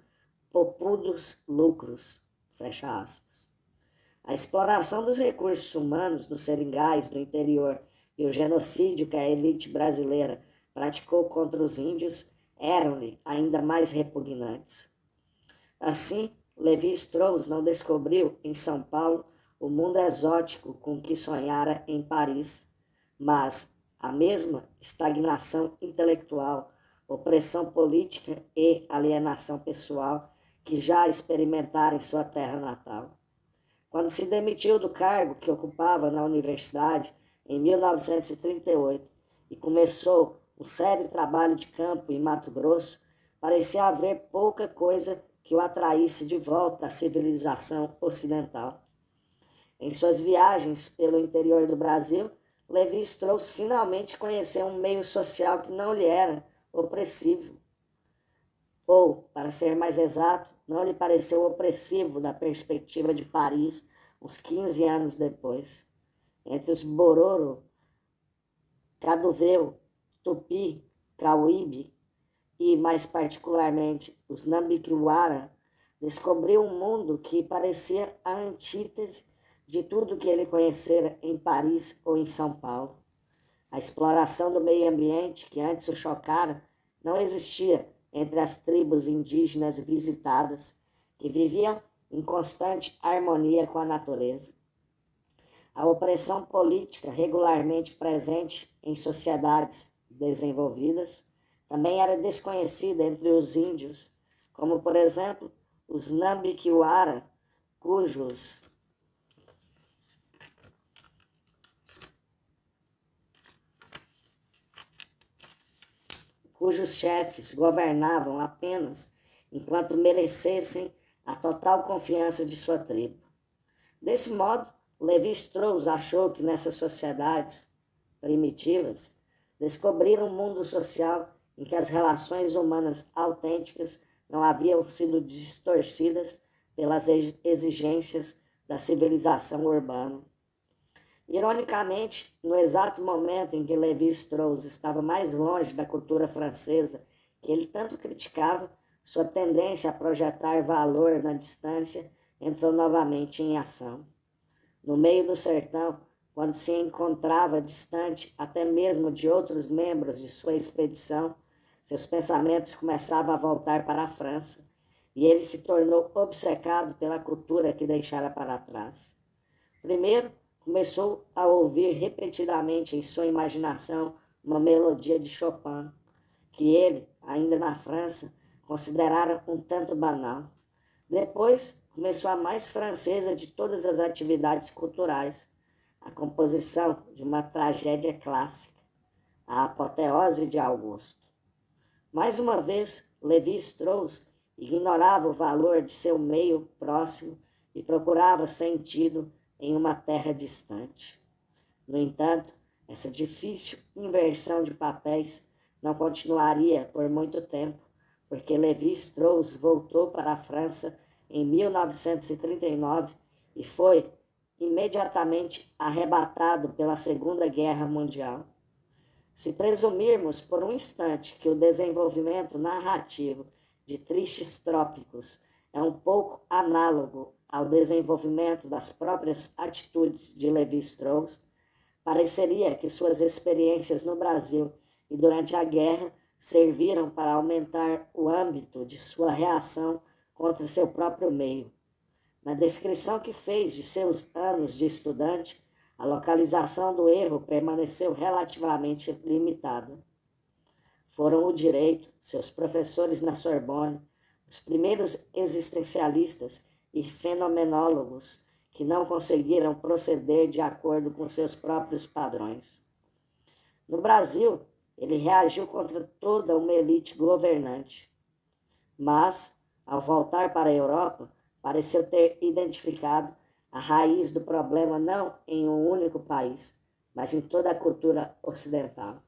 popudos lucros, fecha aspas. A exploração dos recursos humanos nos seringais do interior e o genocídio que a elite brasileira praticou contra os índios eram-lhe ainda mais repugnantes. Assim, Lévi-Strauss não descobriu em São Paulo o mundo exótico com que sonhara em Paris, mas a mesma estagnação intelectual, opressão política e alienação pessoal que já experimentara em sua terra natal. Quando se demitiu do cargo que ocupava na universidade em 1938 e começou um sério trabalho de campo em Mato Grosso, parecia haver pouca coisa que o atraísse de volta à civilização ocidental. Em suas viagens pelo interior do Brasil, Lévi-Strauss finalmente conheceu um meio social que não lhe era opressivo, ou, para ser mais exato, não lhe pareceu opressivo da perspectiva de Paris uns 15 anos depois. Entre os Bororo, Caduveu, Tupi, Cauíbe e, mais particularmente, os Nambiquara, descobriu um mundo que parecia a antítese de tudo que ele conhecera em Paris ou em São Paulo. A exploração do meio ambiente, que antes o chocara, não existia entre as tribos indígenas visitadas, que viviam em constante harmonia com a natureza. A opressão política regularmente presente em sociedades desenvolvidas também era desconhecida entre os índios, como, por exemplo, os Nambiquara, cujos chefes governavam apenas enquanto merecessem a total confiança de sua tribo. Desse modo, Lévi-Strauss achou que nessas sociedades primitivas descobriram um mundo social em que as relações humanas autênticas não haviam sido distorcidas pelas exigências da civilização urbana. Ironicamente, no exato momento em que Lévi-Strauss estava mais longe da cultura francesa que ele tanto criticava, sua tendência a projetar valor na distância entrou novamente em ação. No meio do sertão, quando se encontrava distante até mesmo de outros membros de sua expedição, seus pensamentos começavam a voltar para a França, e ele se tornou obcecado pela cultura que deixara para trás. Primeiro, começou a ouvir repetidamente em sua imaginação uma melodia de Chopin, que ele, ainda na França, considerara um tanto banal. Depois, começou a mais francesa de todas as atividades culturais, a composição de uma tragédia clássica, a apoteose de Augusto. Mais uma vez, Levi-Strauss ignorava o valor de seu meio próximo e procurava sentido em uma terra distante. No entanto, essa difícil inversão de papéis não continuaria por muito tempo, porque Levi-Strauss voltou para a França em 1939 e foi imediatamente arrebatado pela Segunda Guerra Mundial. Se presumirmos por um instante que o desenvolvimento narrativo de Tristes Trópicos é um pouco análogo ao desenvolvimento das próprias atitudes de Levi-Strauss, pareceria que suas experiências no Brasil e durante a guerra serviram para aumentar o âmbito de sua reação contra seu próprio meio. Na descrição que fez de seus anos de estudante, a localização do erro permaneceu relativamente limitada. Foram o direito, seus professores na Sorbonne, os primeiros existencialistas e fenomenólogos que não conseguiram proceder de acordo com seus próprios padrões. No Brasil, ele reagiu contra toda uma elite governante. Mas, ao voltar para a Europa, pareceu ter identificado a raiz do problema não em um único país, mas em toda a cultura ocidental.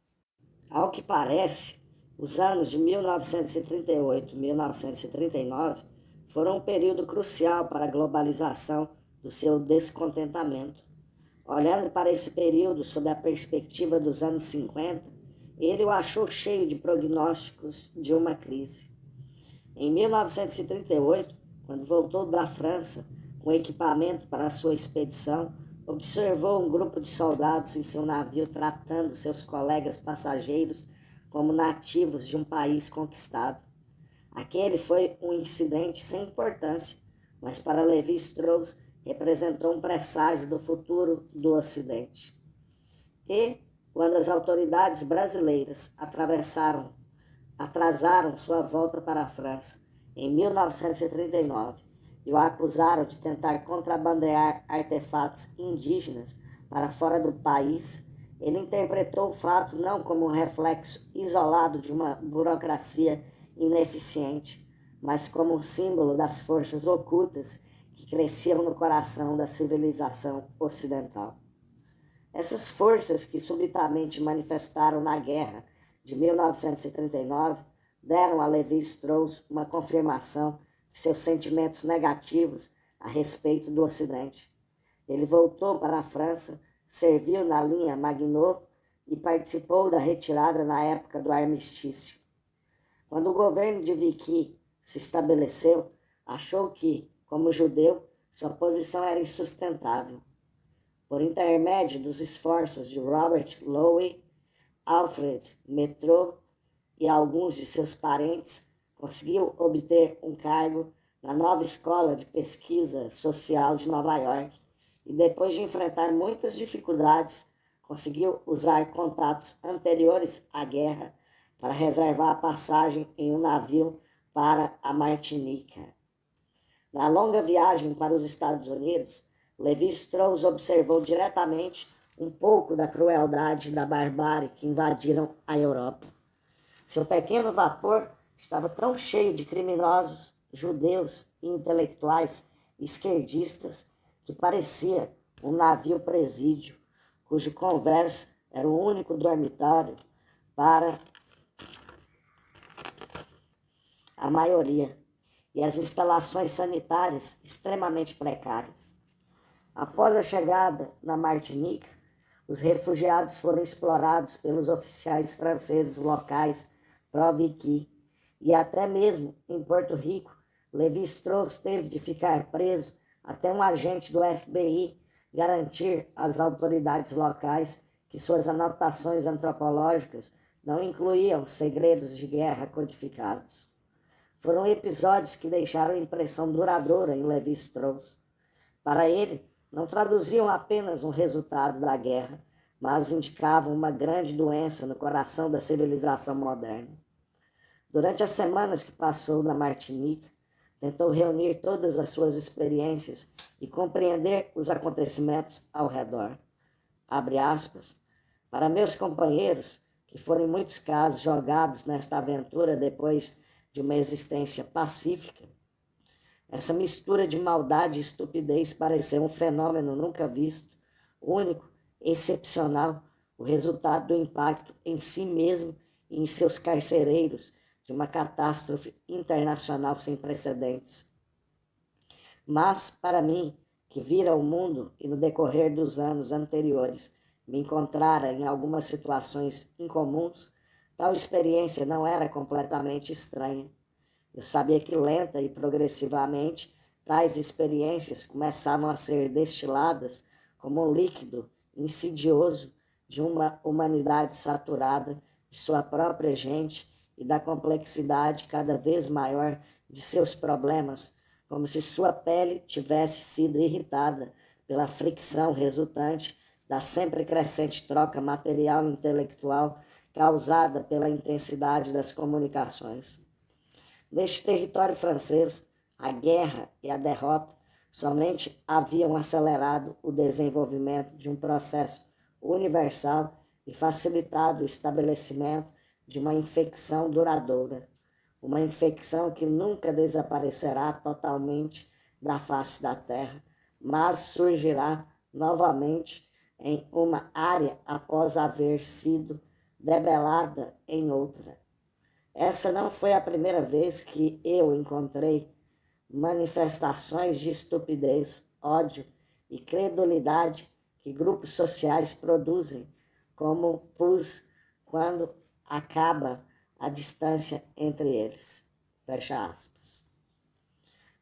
Ao que parece, os anos de 1938 e 1939 foram um período crucial para a globalização do seu descontentamento. Olhando para esse período sob a perspectiva dos anos 50, ele o achou cheio de prognósticos de uma crise. Em 1938, quando voltou da França com equipamento para a sua expedição, observou um grupo de soldados em seu navio tratando seus colegas passageiros como nativos de um país conquistado. Aquele foi um incidente sem importância, mas para Levi-Strauss representou um presságio do futuro do Ocidente. E, quando as autoridades brasileiras atrasaram sua volta para a França em 1939 e o acusaram de tentar contrabandear artefatos indígenas para fora do país, ele interpretou o fato não como um reflexo isolado de uma burocracia ineficiente, mas como um símbolo das forças ocultas que cresciam no coração da civilização ocidental. Essas forças que subitamente manifestaram na guerra de 1939 deram a Levi-Strauss uma confirmação de seus sentimentos negativos a respeito do Ocidente. Ele voltou para a França, serviu na linha Maginot e participou da retirada na época do armistício. Quando o governo de Vichy se estabeleceu, achou que, como judeu, sua posição era insustentável. Por intermédio dos esforços de Robert Lowe, Alfred Métraux e alguns de seus parentes, conseguiu obter um cargo na nova Escola de Pesquisa Social de Nova York e, depois de enfrentar muitas dificuldades, conseguiu usar contatos anteriores à guerra para reservar a passagem em um navio para a Martinica. Na longa viagem para os Estados Unidos, Levi-Strauss observou diretamente um pouco da crueldade e da barbárie que invadiram a Europa. Seu pequeno vapor estava tão cheio de criminosos, judeus e intelectuais esquerdistas que parecia um navio presídio, cujo convés era o único dormitório para a maioria, e as instalações sanitárias extremamente precárias. Após a chegada na Martinica, os refugiados foram explorados pelos oficiais franceses locais pró-Vichy, e até mesmo em Porto Rico, Levi-Strauss teve de ficar preso até um agente do FBI garantir às autoridades locais que suas anotações antropológicas não incluíam segredos de guerra codificados. Foram episódios que deixaram impressão duradoura em Levi-Strauss. Para ele, não traduziam apenas um resultado da guerra, mas indicavam uma grande doença no coração da civilização moderna. Durante as semanas que passou na Martinica, tentou reunir todas as suas experiências e compreender os acontecimentos ao redor. abre aspas, para meus companheiros, que foram em muitos casos jogados nesta aventura depois de uma existência pacífica, essa mistura de maldade e estupidez pareceu um fenômeno nunca visto, único, excepcional, o resultado do impacto em si mesmo e em seus carcereiros de uma catástrofe internacional sem precedentes. Mas, para mim, que vira o mundo e no decorrer dos anos anteriores me encontrara em algumas situações incomuns, tal experiência não era completamente estranha. Eu sabia que lenta e progressivamente tais experiências começavam a ser destiladas como um líquido insidioso de uma humanidade saturada de sua própria gente e da complexidade cada vez maior de seus problemas, como se sua pele tivesse sido irritada pela fricção resultante da sempre crescente troca material e intelectual causada pela intensidade das comunicações. Neste território francês, a guerra e a derrota somente haviam acelerado o desenvolvimento de um processo universal e facilitado o estabelecimento de uma infecção duradoura, uma infecção que nunca desaparecerá totalmente da face da Terra, mas surgirá novamente em uma área após haver sido debelada em outra. Essa não foi a primeira vez que eu encontrei manifestações de estupidez, ódio e credulidade que grupos sociais produzem, como pus quando acaba a distância entre eles. Fecha aspas.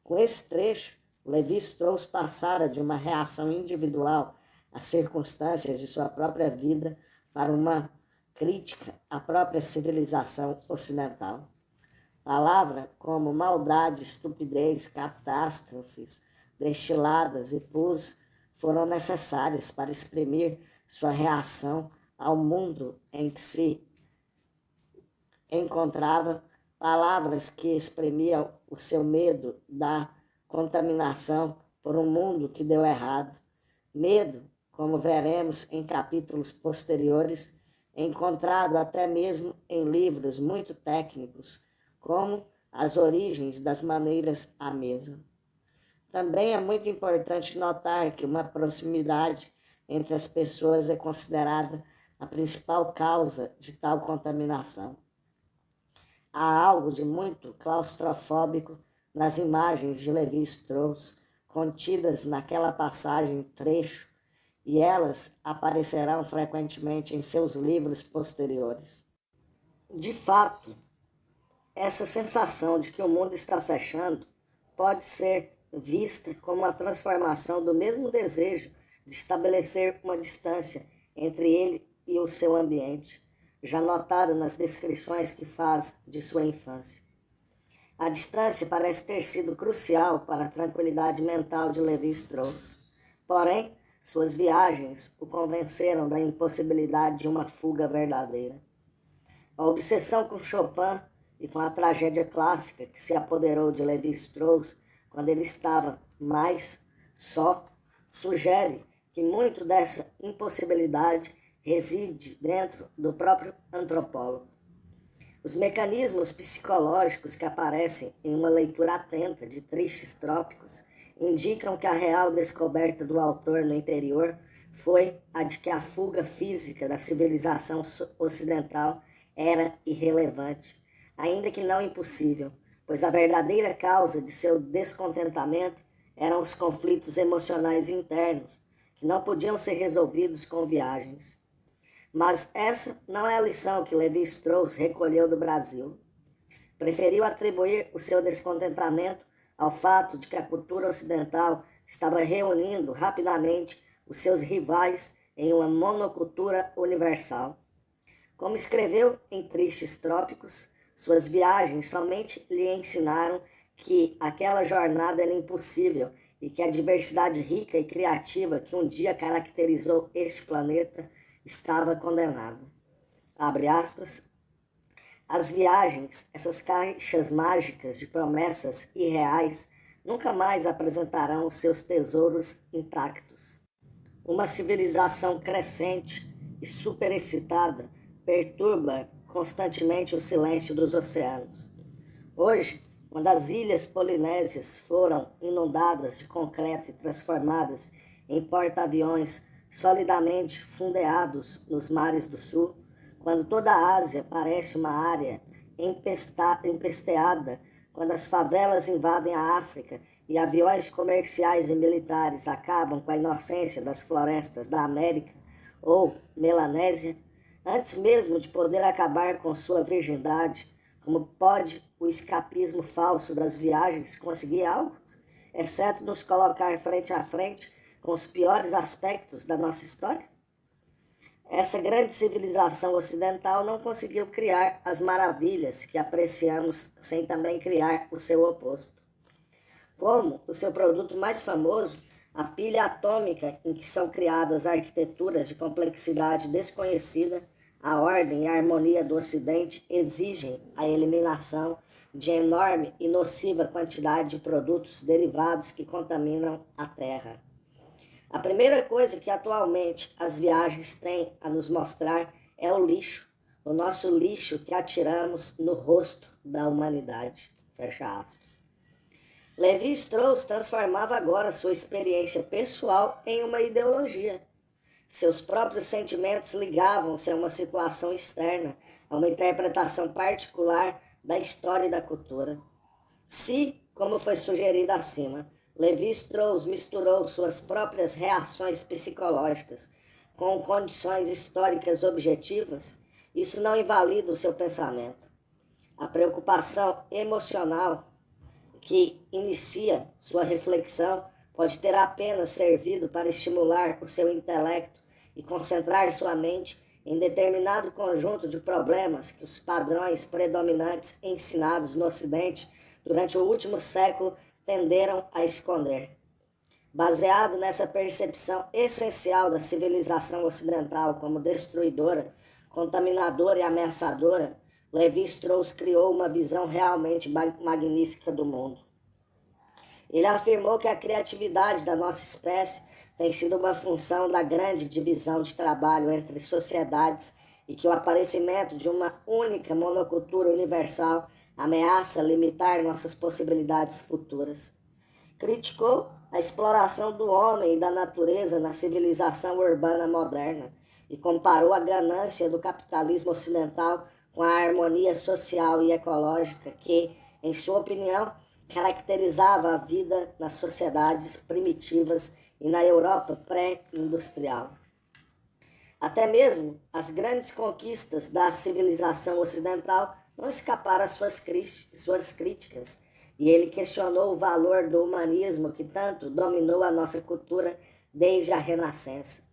Com esse trecho, Lévi-Strauss passara de uma reação individual às circunstâncias de sua própria vida para uma crítica à própria civilização ocidental. Palavras como maldade, estupidez, catástrofes, destiladas e pus foram necessárias para exprimir sua reação ao mundo em que se encontrava, palavras que exprimiam o seu medo da contaminação por um mundo que deu errado. Medo, como veremos em capítulos posteriores, encontrado até mesmo em livros muito técnicos, como As Origens das Maneiras à Mesa. Também é muito importante notar que uma proximidade entre as pessoas é considerada a principal causa de tal contaminação. Há algo de muito claustrofóbico nas imagens de Lévi-Strauss contidas naquela passagem trecho, e elas aparecerão frequentemente em seus livros posteriores. De fato, essa sensação de que o mundo está fechando pode ser vista como a transformação do mesmo desejo de estabelecer uma distância entre ele e o seu ambiente, já notado nas descrições que faz de sua infância. A distância parece ter sido crucial para a tranquilidade mental de Lévi-Strauss. Porém, suas viagens o convenceram da impossibilidade de uma fuga verdadeira. A obsessão com Chopin e com a tragédia clássica que se apoderou de Lévi-Strauss quando ele estava mais só, sugere que muito dessa impossibilidade reside dentro do próprio antropólogo. Os mecanismos psicológicos que aparecem em uma leitura atenta de Tristes Trópicos indicam que a real descoberta do autor no interior foi a de que a fuga física da civilização ocidental era irrelevante, ainda que não impossível, pois a verdadeira causa de seu descontentamento eram os conflitos emocionais internos, que não podiam ser resolvidos com viagens. Mas essa não é a lição que Lévi-Strauss recolheu do Brasil. Preferiu atribuir o seu descontentamento ao fato de que a cultura ocidental estava reunindo rapidamente os seus rivais em uma monocultura universal. Como escreveu em Tristes Trópicos, suas viagens somente lhe ensinaram que aquela jornada era impossível e que a diversidade rica e criativa que um dia caracterizou este planeta estava condenada. Abre aspas. As viagens, essas caixas mágicas de promessas irreais, nunca mais apresentarão os seus tesouros intactos. uma civilização crescente e superexcitada perturba constantemente o silêncio dos oceanos. Hoje, quando as ilhas polinésias foram inundadas de concreto e transformadas em porta-aviões solidamente fundeados nos mares do sul, quando toda a Ásia parece uma área empesteada, quando as favelas invadem a África e aviões comerciais e militares acabam com a inocência das florestas da América ou Melanésia, antes mesmo de poder acabar com sua virgindade, como pode o escapismo falso das viagens conseguir algo, exceto nos colocar frente a frente com os piores aspectos da nossa história? Essa grande civilização ocidental não conseguiu criar as maravilhas que apreciamos sem também criar o seu oposto. Como o seu produto mais famoso, a pilha atômica em que são criadas arquiteturas de complexidade desconhecida, a ordem e a harmonia do Ocidente exigem a eliminação de enorme e nociva quantidade de produtos derivados que contaminam a Terra. A primeira coisa que atualmente as viagens têm a nos mostrar é o lixo, o nosso lixo que atiramos no rosto da humanidade. Fecha aspas. Lévi-Strauss transformava agora sua experiência pessoal em uma ideologia. Seus próprios sentimentos ligavam-se a uma situação externa, a uma interpretação particular da história e da cultura. Se, como foi sugerido acima, Lévi-Strauss misturou suas próprias reações psicológicas com condições históricas objetivas, isso não invalida o seu pensamento. A preocupação emocional que inicia sua reflexão pode ter apenas servido para estimular o seu intelecto e concentrar sua mente em determinado conjunto de problemas que os padrões predominantes ensinados no Ocidente durante o último século tenderam a esconder. Baseado nessa percepção essencial da civilização ocidental como destruidora, contaminadora e ameaçadora, Lévi-Strauss criou uma visão realmente magnífica do mundo. Ele afirmou que a criatividade da nossa espécie tem sido uma função da grande divisão de trabalho entre sociedades e que o aparecimento de uma única monocultura universal ameaça limitar nossas possibilidades futuras. Criticou a exploração do homem e da natureza na civilização urbana moderna e comparou a ganância do capitalismo ocidental com a harmonia social e ecológica que, em sua opinião, caracterizava a vida nas sociedades primitivas e na Europa pré-industrial. Até mesmo as grandes conquistas da civilização ocidental não escaparam às suas críticas, e ele questionou o valor do humanismo que tanto dominou a nossa cultura desde a Renascença.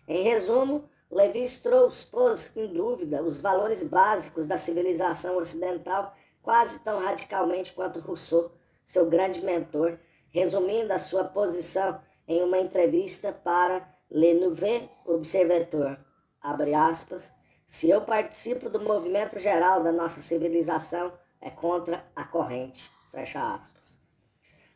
Em resumo, Lévi-Strauss pôs em dúvida os valores básicos da civilização ocidental quase tão radicalmente quanto Rousseau, seu grande mentor, resumindo a sua posição em uma entrevista para Le Nouvel Observateur, abre aspas, se eu participo do movimento geral da nossa civilização, é contra a corrente, fecha aspas.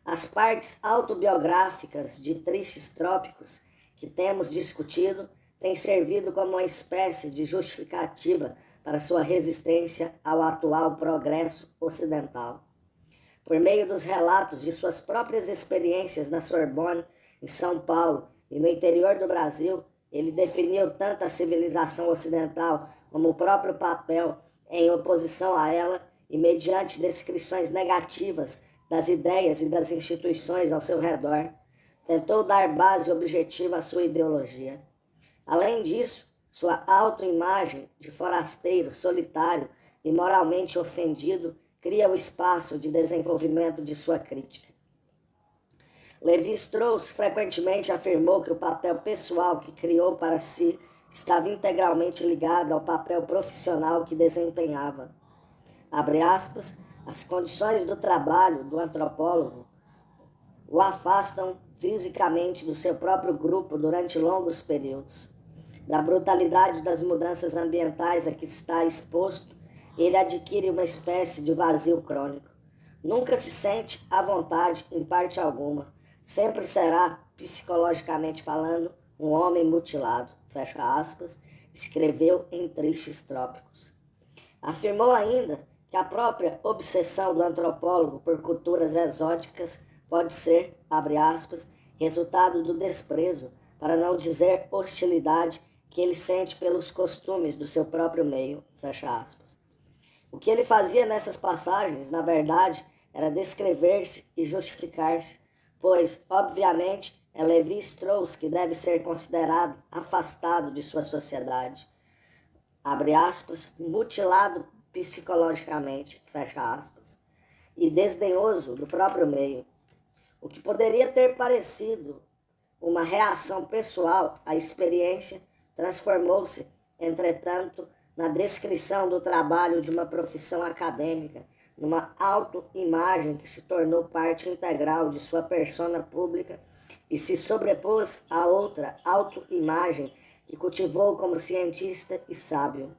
As partes autobiográficas de Tristes Trópicos que temos discutido têm servido como uma espécie de justificativa para sua resistência ao atual progresso ocidental. Por meio dos relatos de suas próprias experiências na Sorbonne, em São Paulo e no interior do Brasil, ele definiu tanto a civilização ocidental como o próprio papel em oposição a ela e mediante descrições negativas das ideias e das instituições ao seu redor, tentou dar base objetiva à sua ideologia. Além disso, sua autoimagem de forasteiro, solitário e moralmente ofendido cria o espaço de desenvolvimento de sua crítica. Lévi-Strauss frequentemente afirmou que o papel pessoal que criou para si estava integralmente ligado ao papel profissional que desempenhava. Abre aspas, as condições do trabalho do antropólogo o afastam fisicamente do seu próprio grupo durante longos períodos. Da brutalidade das mudanças ambientais a que está exposto, ele adquire uma espécie de vazio crônico. Nunca se sente à vontade em parte alguma. Sempre será, psicologicamente falando, um homem mutilado, fecha aspas, escreveu em Tristes Trópicos. Afirmou ainda que a própria obsessão do antropólogo por culturas exóticas pode ser, abre aspas, resultado do desprezo, para não dizer hostilidade, que ele sente pelos costumes do seu próprio meio, fecha aspas. O que ele fazia nessas passagens, na verdade, era descrever-se e justificar-se, pois, obviamente, é Levi-Strauss que deve ser considerado afastado de sua sociedade, abre aspas, mutilado psicologicamente, fecha aspas, e desdenhoso do próprio meio. O que poderia ter parecido uma reação pessoal à experiência transformou-se, entretanto, na descrição do trabalho de uma profissão acadêmica, numa autoimagem que se tornou parte integral de sua persona pública e se sobrepôs a outra autoimagem que cultivou como cientista e sábio.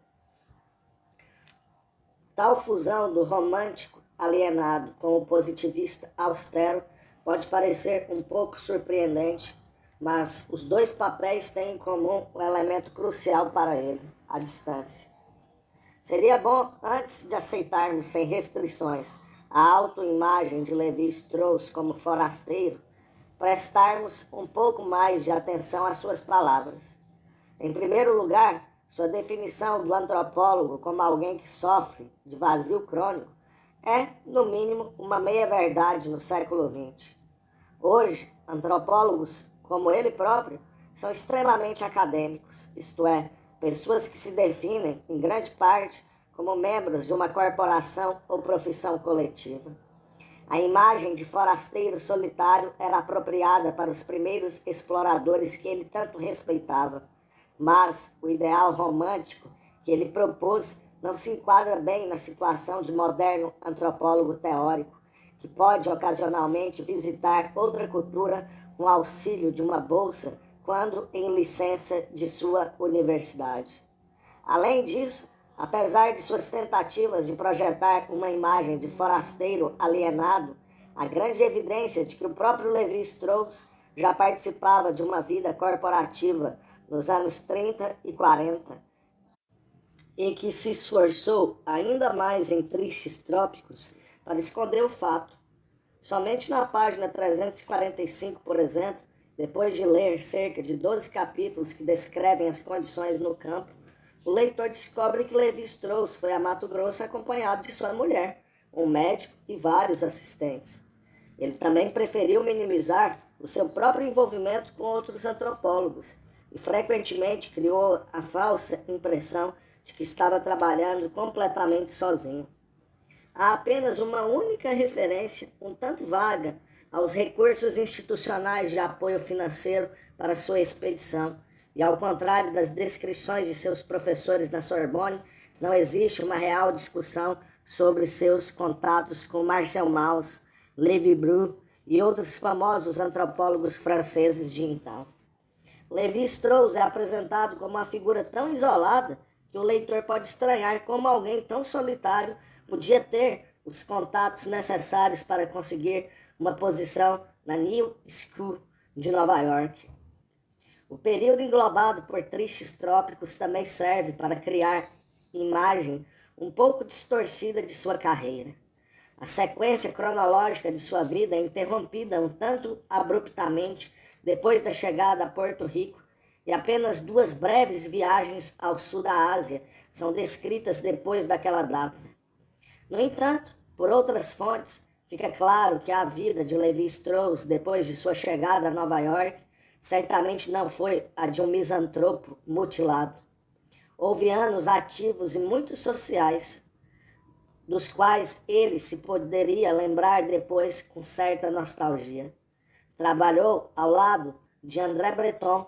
Tal fusão do romântico alienado com o positivista austero pode parecer um pouco surpreendente, mas os dois papéis têm em comum um elemento crucial para ele, a distância. Seria bom, antes de aceitarmos sem restrições a autoimagem de Levi-Strauss como forasteiro, prestarmos um pouco mais de atenção às suas palavras. Em primeiro lugar, sua definição do antropólogo como alguém que sofre de vazio crônico é, no mínimo, uma meia-verdade no século XX. Hoje, antropólogos, como ele próprio, são extremamente acadêmicos, isto é, pessoas que se definem, em grande parte, como membros de uma corporação ou profissão coletiva. A imagem de forasteiro solitário era apropriada para os primeiros exploradores que ele tanto respeitava, mas o ideal romântico que ele propôs não se enquadra bem na situação de moderno antropólogo teórico, que pode ocasionalmente visitar outra cultura com auxílio de uma bolsa quando em licença de sua universidade. Além disso, apesar de suas tentativas de projetar uma imagem de forasteiro alienado, há grande evidência de que o próprio Levi-Strauss já participava de uma vida corporativa nos anos 30 e 40, e que se esforçou ainda mais em Tristes Trópicos para esconder o fato. Somente na página 345, por exemplo, depois de ler cerca de 12 capítulos que descrevem as condições no campo, o leitor descobre que Levi-Strauss foi a Mato Grosso acompanhado de sua mulher, um médico e vários assistentes. Ele também preferiu minimizar o seu próprio envolvimento com outros antropólogos e frequentemente criou a falsa impressão de que estava trabalhando completamente sozinho. Há apenas uma única referência, um tanto vaga, aos recursos institucionais de apoio financeiro para sua expedição, e ao contrário das descrições de seus professores na Sorbonne, não existe uma real discussão sobre seus contatos com Marcel Mauss, Lévi-Brun e outros famosos antropólogos franceses de então. Levi-Strauss é apresentado como uma figura tão isolada que o leitor pode estranhar como alguém tão solitário podia ter os contatos necessários para conseguir uma posição na New School de Nova York. O período englobado por Tristes Trópicos também serve para criar imagem um pouco distorcida de sua carreira. A sequência cronológica de sua vida é interrompida um tanto abruptamente depois da chegada a Porto Rico, e apenas 2 breves viagens ao sul da Ásia são descritas depois daquela data. No entanto, por outras fontes, fica claro que a vida de Levi-Strauss depois de sua chegada a Nova York certamente não foi a de um misantropo mutilado. Houve anos ativos e muito sociais, dos quais ele se poderia lembrar depois com certa nostalgia. Trabalhou ao lado de André Breton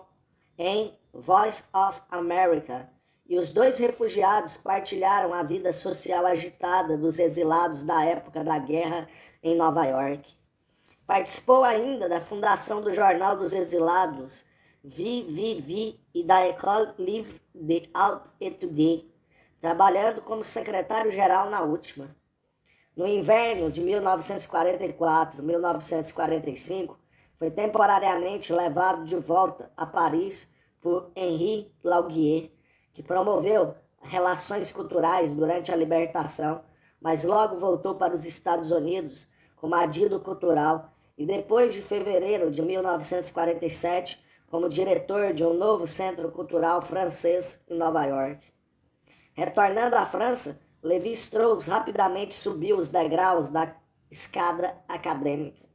em Voice of America, e os 2 refugiados partilharam a vida social agitada dos exilados da época da guerra em Nova York. Participou ainda da fundação do Jornal dos Exilados, VVV, e da École Livre des Hautes Études, trabalhando como secretário-geral na última. No inverno de 1944-1945, foi temporariamente levado de volta a Paris por Henri Laugier, que promoveu relações culturais durante a libertação, mas logo voltou para os Estados Unidos como adido cultural e depois de fevereiro de 1947 como diretor de um novo centro cultural francês em Nova York. Retornando à França, Lévi-Strauss rapidamente subiu os degraus da escada acadêmica.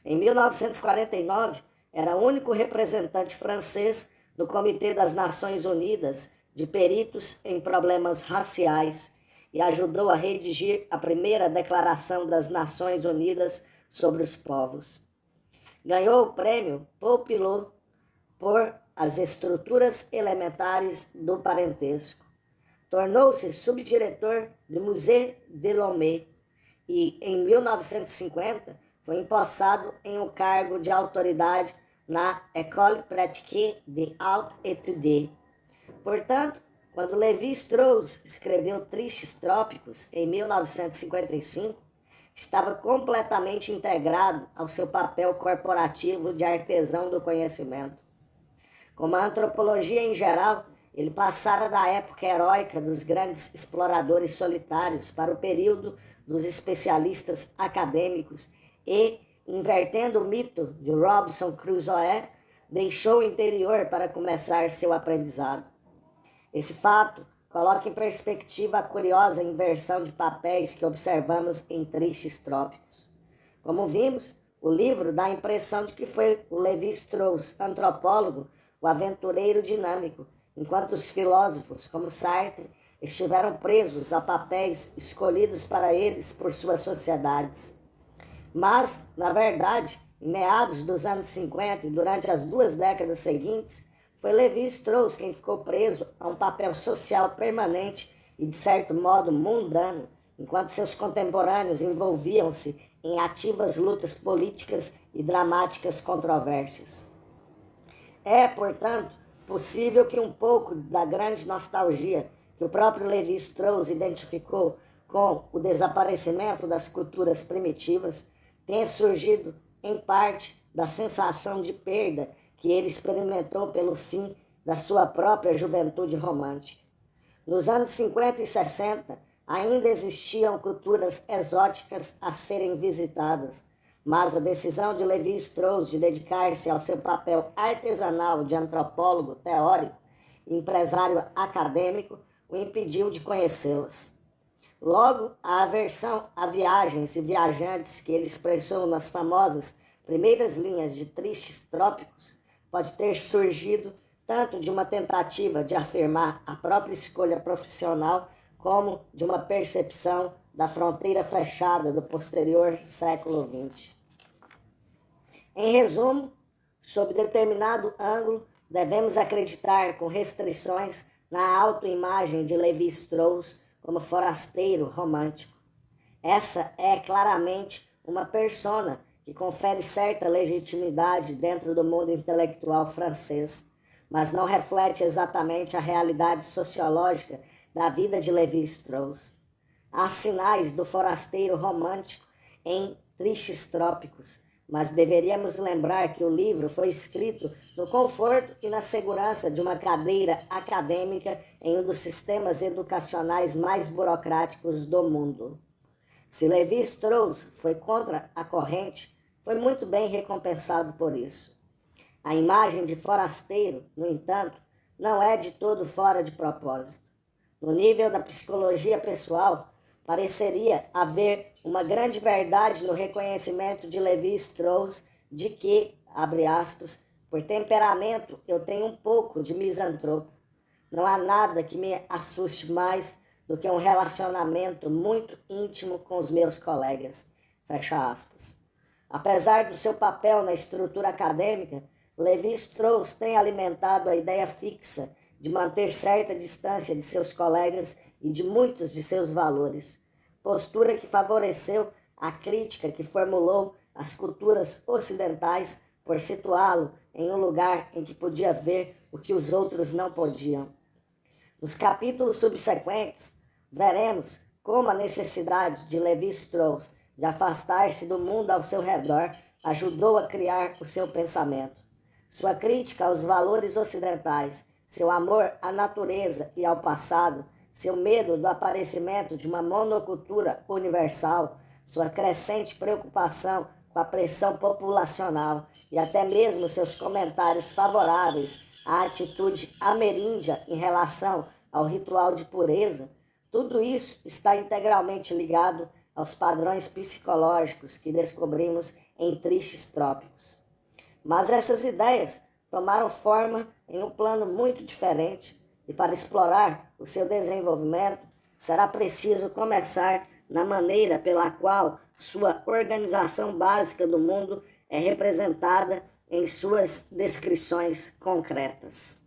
Em 1949, era o único representante francês no Comitê das Nações Unidas de Peritos em Problemas Raciais e ajudou a redigir a primeira Declaração das Nações Unidas sobre os Povos. Ganhou o prêmio Paul Pilot por As Estruturas Elementares do Parentesco. Tornou-se subdiretor do Musée de Lomé e, em 1950, foi empossado em um cargo de autoridade na École Pratique des Hautes Études. Portanto, quando Lévi-Strauss escreveu Tristes Trópicos, em 1955, estava completamente integrado ao seu papel corporativo de artesão do conhecimento. Como a antropologia em geral, ele passara da época heróica dos grandes exploradores solitários para o período dos especialistas acadêmicos e, invertendo o mito de Robinson Crusoe, deixou o interior para começar seu aprendizado. Esse fato coloca em perspectiva a curiosa inversão de papéis que observamos em Tristes Trópicos. Como vimos, o livro dá a impressão de que foi o Lévi-Strauss, antropólogo, o aventureiro dinâmico, enquanto os filósofos, como Sartre, estiveram presos a papéis escolhidos para eles por suas sociedades. Mas, na verdade, em meados dos anos 50 e durante as 2 décadas seguintes, foi Lévi-Strauss quem ficou preso a um papel social permanente e, de certo modo, mundano, enquanto seus contemporâneos envolviam-se em ativas lutas políticas e dramáticas controvérsias. É, portanto, possível que um pouco da grande nostalgia que o próprio Lévi-Strauss identificou com o desaparecimento das culturas primitivas tenha surgido, em parte, da sensação de perda que ele experimentou pelo fim da sua própria juventude romântica. Nos anos 50 e 60, ainda existiam culturas exóticas a serem visitadas, mas a decisão de Lévi-Strauss de dedicar-se ao seu papel artesanal de antropólogo teórico e empresário acadêmico o impediu de conhecê-las. Logo, a aversão a viagens e viajantes que ele expressou nas famosas primeiras linhas de Tristes Trópicos pode ter surgido tanto de uma tentativa de afirmar a própria escolha profissional como de uma percepção da fronteira fechada do posterior século XX. Em resumo, sob determinado ângulo, devemos acreditar com restrições na autoimagem de Lévi-Strauss como forasteiro romântico. Essa é claramente uma persona que confere certa legitimidade dentro do mundo intelectual francês, mas não reflete exatamente a realidade sociológica da vida de Lévi-Strauss. Há sinais do forasteiro romântico em Tristes Trópicos, mas deveríamos lembrar que o livro foi escrito no conforto e na segurança de uma cadeira acadêmica em um dos sistemas educacionais mais burocráticos do mundo. Se Lévi-Strauss foi contra a corrente, foi muito bem recompensado por isso. A imagem de forasteiro, no entanto, não é de todo fora de propósito. No nível da psicologia pessoal, pareceria haver uma grande verdade no reconhecimento de Lévi-Strauss de que, abre aspas, por temperamento eu tenho um pouco de misantropo. Não há nada que me assuste mais do que um relacionamento muito íntimo com os meus colegas, fecha aspas. Apesar do seu papel na estrutura acadêmica, Lévi-Strauss tem alimentado a ideia fixa de manter certa distância de seus colegas e de muitos de seus valores, postura que favoreceu a crítica que formulou às culturas ocidentais por situá-lo em um lugar em que podia ver o que os outros não podiam. Nos capítulos subsequentes, veremos como a necessidade de Lévi-Strauss de afastar-se do mundo ao seu redor ajudou a criar o seu pensamento. Sua crítica aos valores ocidentais, seu amor à natureza e ao passado, seu medo do aparecimento de uma monocultura universal, sua crescente preocupação com a pressão populacional e até mesmo seus comentários favoráveis à atitude ameríndia em relação ao ritual de pureza, tudo isso está integralmente ligado aos padrões psicológicos que descobrimos em Tristes Trópicos. Mas essas ideias tomaram forma em um plano muito diferente e para explorar o seu desenvolvimento será preciso começar na maneira pela qual sua organização básica do mundo é representada em suas descrições concretas.